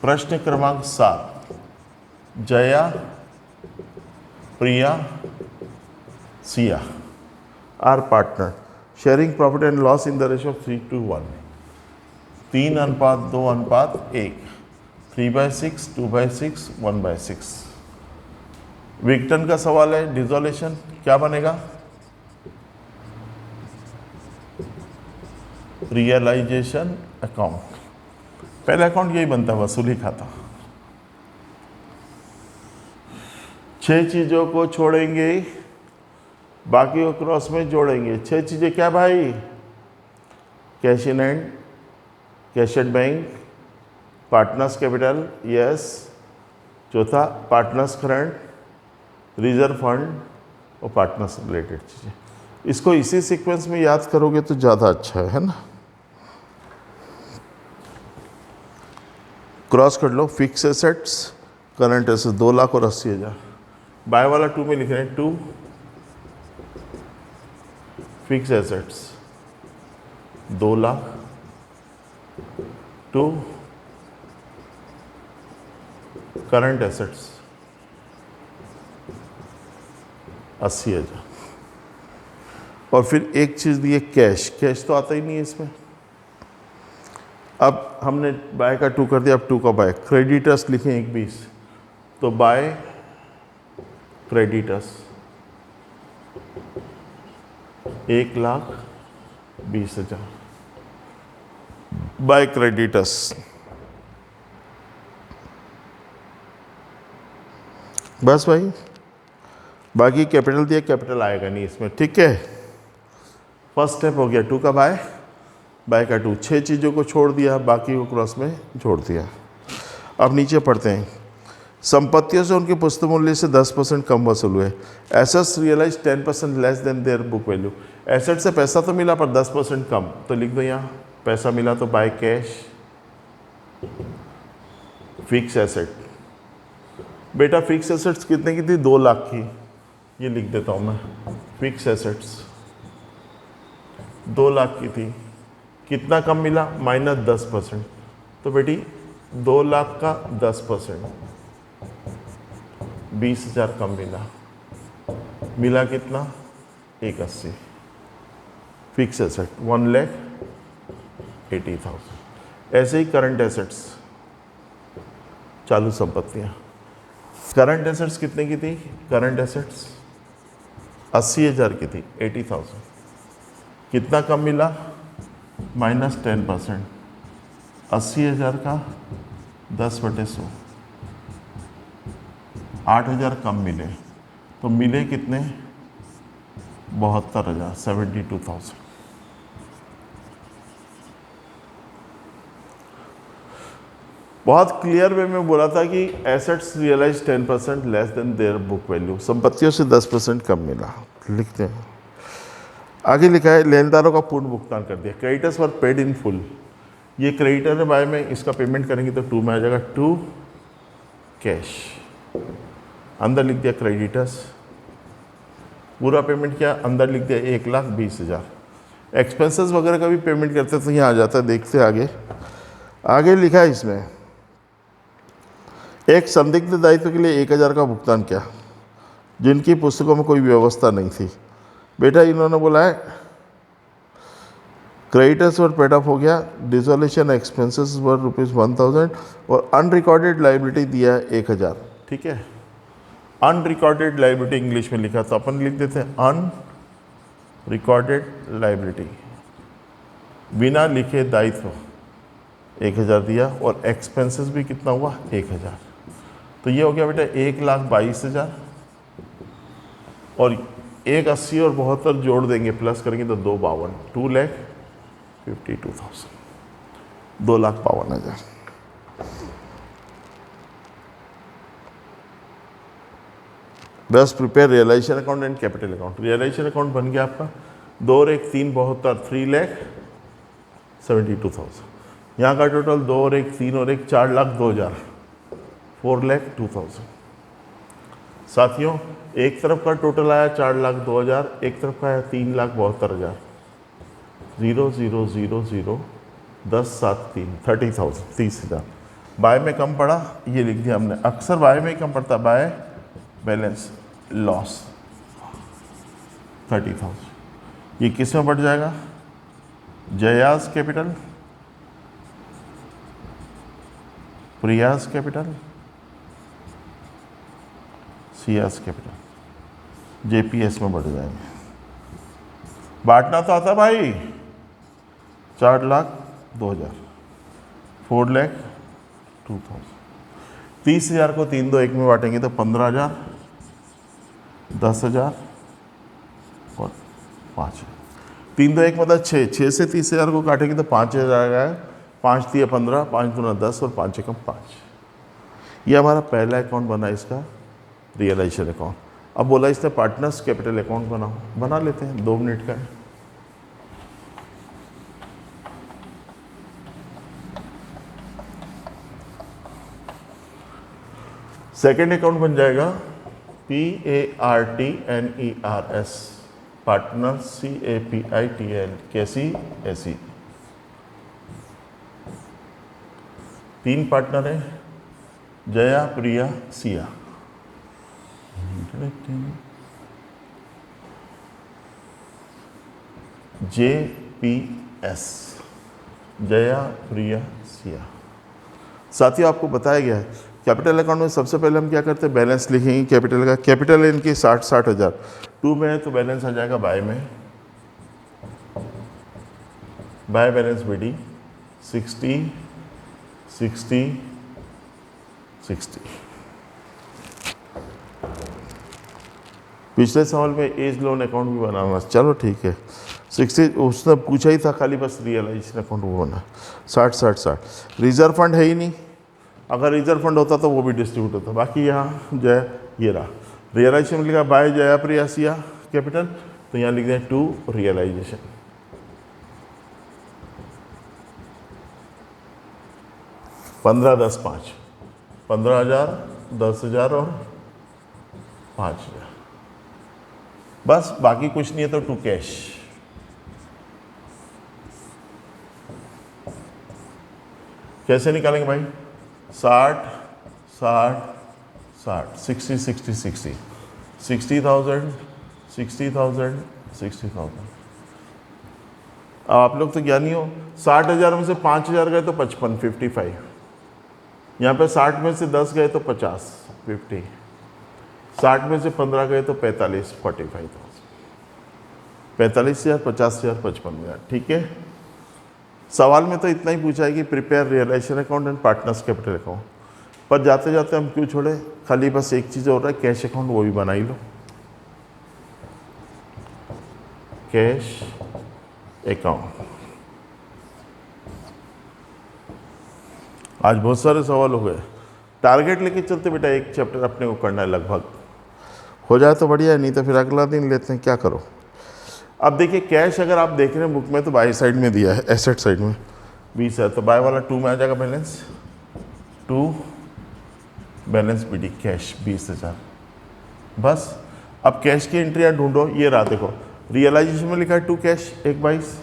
प्रश्न क्रमांक 7, Jaya Priya Siya are partner sharing profit and loss in the ratio of 3:1, 3:2:1, 3/6, 2/6, 1/6। विघटन का सवाल है, डिसोल्यूशन क्या बनेगा, रियलाइजेशन अकाउंट। पहला अकाउंट यही बनता है, वसूली खाता। 6 चीजों को छोड़ेंगे, बाकी को क्रॉस में जोड़ेंगे। 6 चीजें क्या भाई, cash in hand, cash at bank, partners capital, yes, चौथा पार्टनर्स करंट, रिजर्व फंड और पार्टनर्स रिलेटेड चीज़ें। इसको इसी सीक्वेंस में याद करोगे तो ज़्यादा अच्छा है ना। क्रॉस कर लो, fixed assets, current assets 2,80,000। By वाला 2 में लिख रहे हैं, 2 fixed assets 2 lakh, 2 current assets 80,000। और फिर एक चीज़ दी है कैश, कैश तो आता ही नहीं है इसमें। अब हमने बाय का 2 कर दिया, अब 2 का बाय। क्रेडिटर्स लिखें 1,20, तो बाय क्रेडिटर्स 1,20,000 बाय क्रेडिटर्स। बस भाई, बाकी कैपिटल दिया, कैपिटल आएगा नहीं इसमें, ठीक है। फर्स्ट स्टेप हो गया 2 का बाय, बाय का 2, 6 चीज़ों को छोड़ दिया, बाकी को क्रॉस में जोड़ दिया। अब नीचे पढ़ते हैं। संपत्तियों से उनके पुस्तक मूल्य से 10% कम वसूल हुए। Assets realise 10% less than their book value. Asset से पैसा तो मिला पर 10% कम, तो लिख दो यहाँ पैसा मिला तो बाय कैश फिक्स एसेट। बेटा फिक्स एसेट्स कितने की थी? 2 लाख की, ये लिख देता हूँ मैं। फिक्स एसेट्स 2 लाख की थी, कितना कम मिला? -10%। तो बेटी 2 लाख का 10% 20,000 कम मिला। मिला कितना? 180। Fix asset 1,80,000। ऐसे ही करंट एसेट्स, चालू संपत्तियाँ। करंट एसेट्स कितने की थी? करंट एसेट्स 80,000 की थी, 80,000। कितना कम मिला? -10%। 80,000 का 10/100, 8,000 कम मिले, तो मिले कितने? 72,000, 72,000। बहुत क्लियर वे में बोला था कि assets realise 10% less than their book value. संपत्तियों से 10% कम मिला, लिखते हैं। आगे लिखा है लेनदारों का पूर्ण भुगतान कर दिया। Creditors were paid in full. ये क्रेडिटर है बाय में, इसका पेमेंट करेंगे तो 2 में आ जाएगा, 2 कैश। अंदर लिख दिया क्रेडिटर्स, पूरा पेमेंट किया, अंदर लिख दिया 1,20,000। एक्सपेंसेस वगैरह का भी पेमेंट करते तो यहाँ आ जाता है, देखते आगे। आगे लिखा है इसमें एक संदिग्ध दायित्व के लिए 1,000 का भुगतान किया, जिनकी पुस्तकों में कोई व्यवस्था नहीं थी। बेटा इन्होंने बोला है क्रेडिटर्स वर पेड ऑफ हो गया, डिसोल्यूशन एक्सपेंसेस वर ₹1,000 और अनरिकॉर्डेड लाइबिलिटी दिया है 1,000, ठीक है। अनरिकॉर्डेड लाइबिलिटी इंग्लिश में लिखा तो अपन लिख देते हैं अनरिकॉर्डेड लाइबिलिटी, बिना लिखे दायित्व 1,000 दिया, और एक्सपेंसेस भी कितना हुआ? 1,000। तो ये हो गया बेटा 1,22,000, और 1,80 और 72 जोड़ देंगे, प्लस करेंगे तो 2,52, 2,52,000, 2,52,000। बस prepare realisation account and capital account. Realisation account बन गया आपका 2 और 1 3 72, 3,72,000। यहाँ का टोटल 2 और 1 3 और 1 4,02,000, 4,02,000। साथियों एक तरफ का टोटल आया 4,02,000, एक तरफ का आया 3,72,000। 0 0 0 0 10 7 3 30,000, 30,000। बाय में कम पड़ा, ये लिख दिया हमने। अक्सर बाय में ही कम पड़ता, बाय बैलेंस लॉस 30,000। ये किस में बढ़ जाएगा? Jaya's capital, Priya's capital, Siya's capital, JPS में बढ़ जाएंगे। बांटना तो आता भाई, 4,02,000, 4,02,000। 30,000 को 3 2 1 में बांटेंगे तो 15,000, 10,000 और 5,000। 3 2 1 मतलब 6, 6 से 30,000 को काटेंगे तो 5,000 आएगा। 5 3 15, 5 2 10 और 5 एकम 5। ये हमारा पहला अकाउंट बना इसका रियलाइजेशन अकाउंट। अब बोला इसने पार्टनर्स कैपिटल अकाउंट बनाओ, बना लेते हैं, 2 मिनट का है। सेकेंड अकाउंट बन जाएगा PARTNERS, पार्टनर CAPITL, कैसी ऐसी। 3 पार्टनर है, जया प्रिया सिया। JPS, जया प्रिया सिया। साथियों आपको बताया गया है कैपिटल अकाउंट में सबसे पहले हम क्या करते हैं, बैलेंस लिखेंगे कैपिटल का। कैपिटल है इनकी 60 हज़ार, 2 में है तो बैलेंस आ जाएगा बाय में, बाय बैलेंस BD 60 60 60। पिछले सवाल में एज लोन अकाउंट भी बनाना, चलो ठीक है। 60 उसने पूछा ही था, खाली बस रियलाइजेशन अकाउंट वो बना। 60 60 60। रिजर्व फंड है ही नहीं, अगर रिजर्व फंड होता तो वो भी डिस्ट्रीब्यूट होता। बाकी यहाँ जय ये रहा, रियलाइजेशन में लिखा बाय जया प्रिया सिया कैपिटल, तो यहाँ लिख दें टू रियलाइजेशन। पंद्रह 10 5, 15,000 10,000 और 5,000, बस बाकी कुछ नहीं है तो टू कैश। कैसे निकालेंगे भाई, 60 60 60, 60 60 60, 60,000 60,000 60,000। अब आप लोग तो ज्ञानी हो, 60,000 में से 5,000 गए तो 55 55, यहाँ पे 60 में से 10 गए तो 50 50, 60 में से 15 गए तो 45 45,000, 45,000 50,000 55,000। ठीक है, सवाल में तो इतना ही पूछा है कि prepare realisation account and partners capital account, पर जाते जाते हम क्यों छोड़े, खाली बस एक चीज़ हो रहा है, कैश अकाउंट वो भी बना ही लो। कैश अकाउंट, आज बहुत सारे सवाल हो गए। टारगेट लेके चलते बेटा, एक चैप्टर अपने को करना है, लगभग हो जाए तो बढ़िया है, नहीं तो फिर अगला दिन लेते हैं, क्या करो। अब देखिए कैश अगर आप देख रहे हैं बुक में तो बाई साइड में दिया है, एसेट साइड में 20 है, तो बाय वाला 2 में आ जाएगा बैलेंस, 2 बैलेंस BD कैश 20,000। बस अब कैश की एंट्रियाँ ढूंढो, ये रहा देखो, रियलाइजेशन में लिखा है 2 कैश 1/22,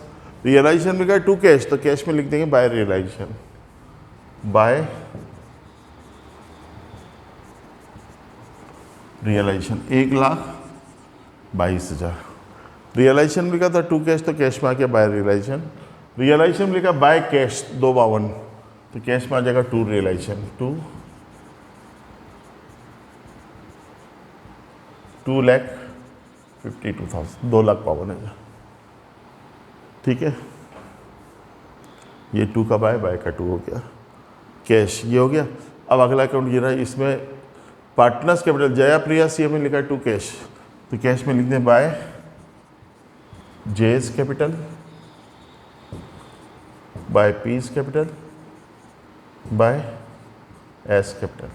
रियलाइजेशन में लिखा है 2 कैश, तो कैश में लिख देंगे by realisation, by realisation 1,22,000। Realisation में लिखा था 2 कैश, तो कैश में आ गया बाय रियलाइजेशन। रियलाइजेशन में लिखा बाय कैश 252, तो कैश में आ जाएगा 2 रियलाइजेशन, 2,52,000, 2,52,000। ठीक है, ये 2 का बाय का 2 हो गया, कैश ये हो गया। अब अगला अकाउंट ये रहा, इसमें पार्टनर्स कैपिटल जया प्रिया सिया में लिखा है 2 कैश, तो कैश में लिख दें by J's capital, by P's capital, by S capital,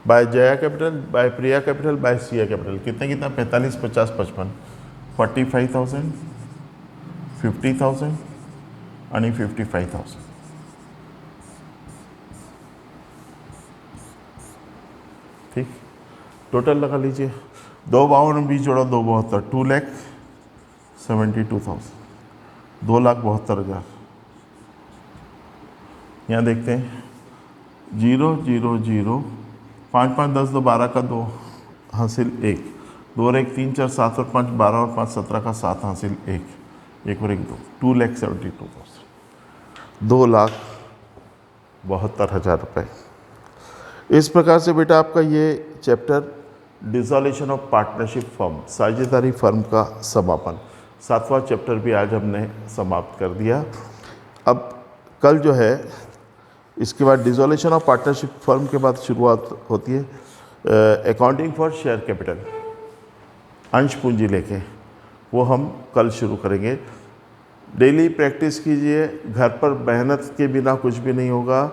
by Jaya capital, by Priya capital, by Siya capital. कितना 45 50 55, 45,000 50,000 आणि 55,000। ठीक, टोटल लगा लीजिए, 252 20 जोड़ा 272, 2,72,000, 2,72,000। यहाँ देखते हैं 0 0 0 5 5 10 2 12 का 2 हासिल 1, 2 और 1 3 4 7 और 5 12 और 5 17 का 7 हासिल 1 1 और 1 2, 2,72,000, 2,72,000 रुपये। इस प्रकार से बेटा आपका ये chapter dissolution of partnership firm, साझेदारी फर्म का समापन, 7वां चैप्टर भी आज हमने समाप्त कर दिया। अब कल जो है इसके बाद डिसॉल्यूशन ऑफ पार्टनरशिप फर्म के बाद शुरुआत होती है अकाउंटिंग फॉर शेयर कैपिटल, अंश पूंजी लेके, वो हम कल शुरू करेंगे। डेली प्रैक्टिस कीजिए, घर पर मेहनत के बिना कुछ भी नहीं होगा।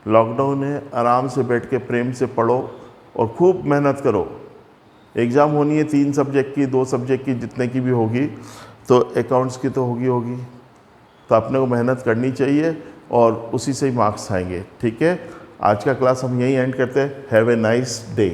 लॉकडाउन है, आराम से बैठ के प्रेम से पढ़ो और खूब मेहनत करो। एग्ज़ाम होनी है 3 सब्जेक्ट की, 2 सब्जेक्ट की, जितने की भी होगी, तो अकाउंट्स की तो होगी, तो अपने को मेहनत करनी चाहिए और उसी से ही मार्क्स आएंगे। ठीक है, आज का क्लास हम यहीं एंड करते हैं। Have a nice day.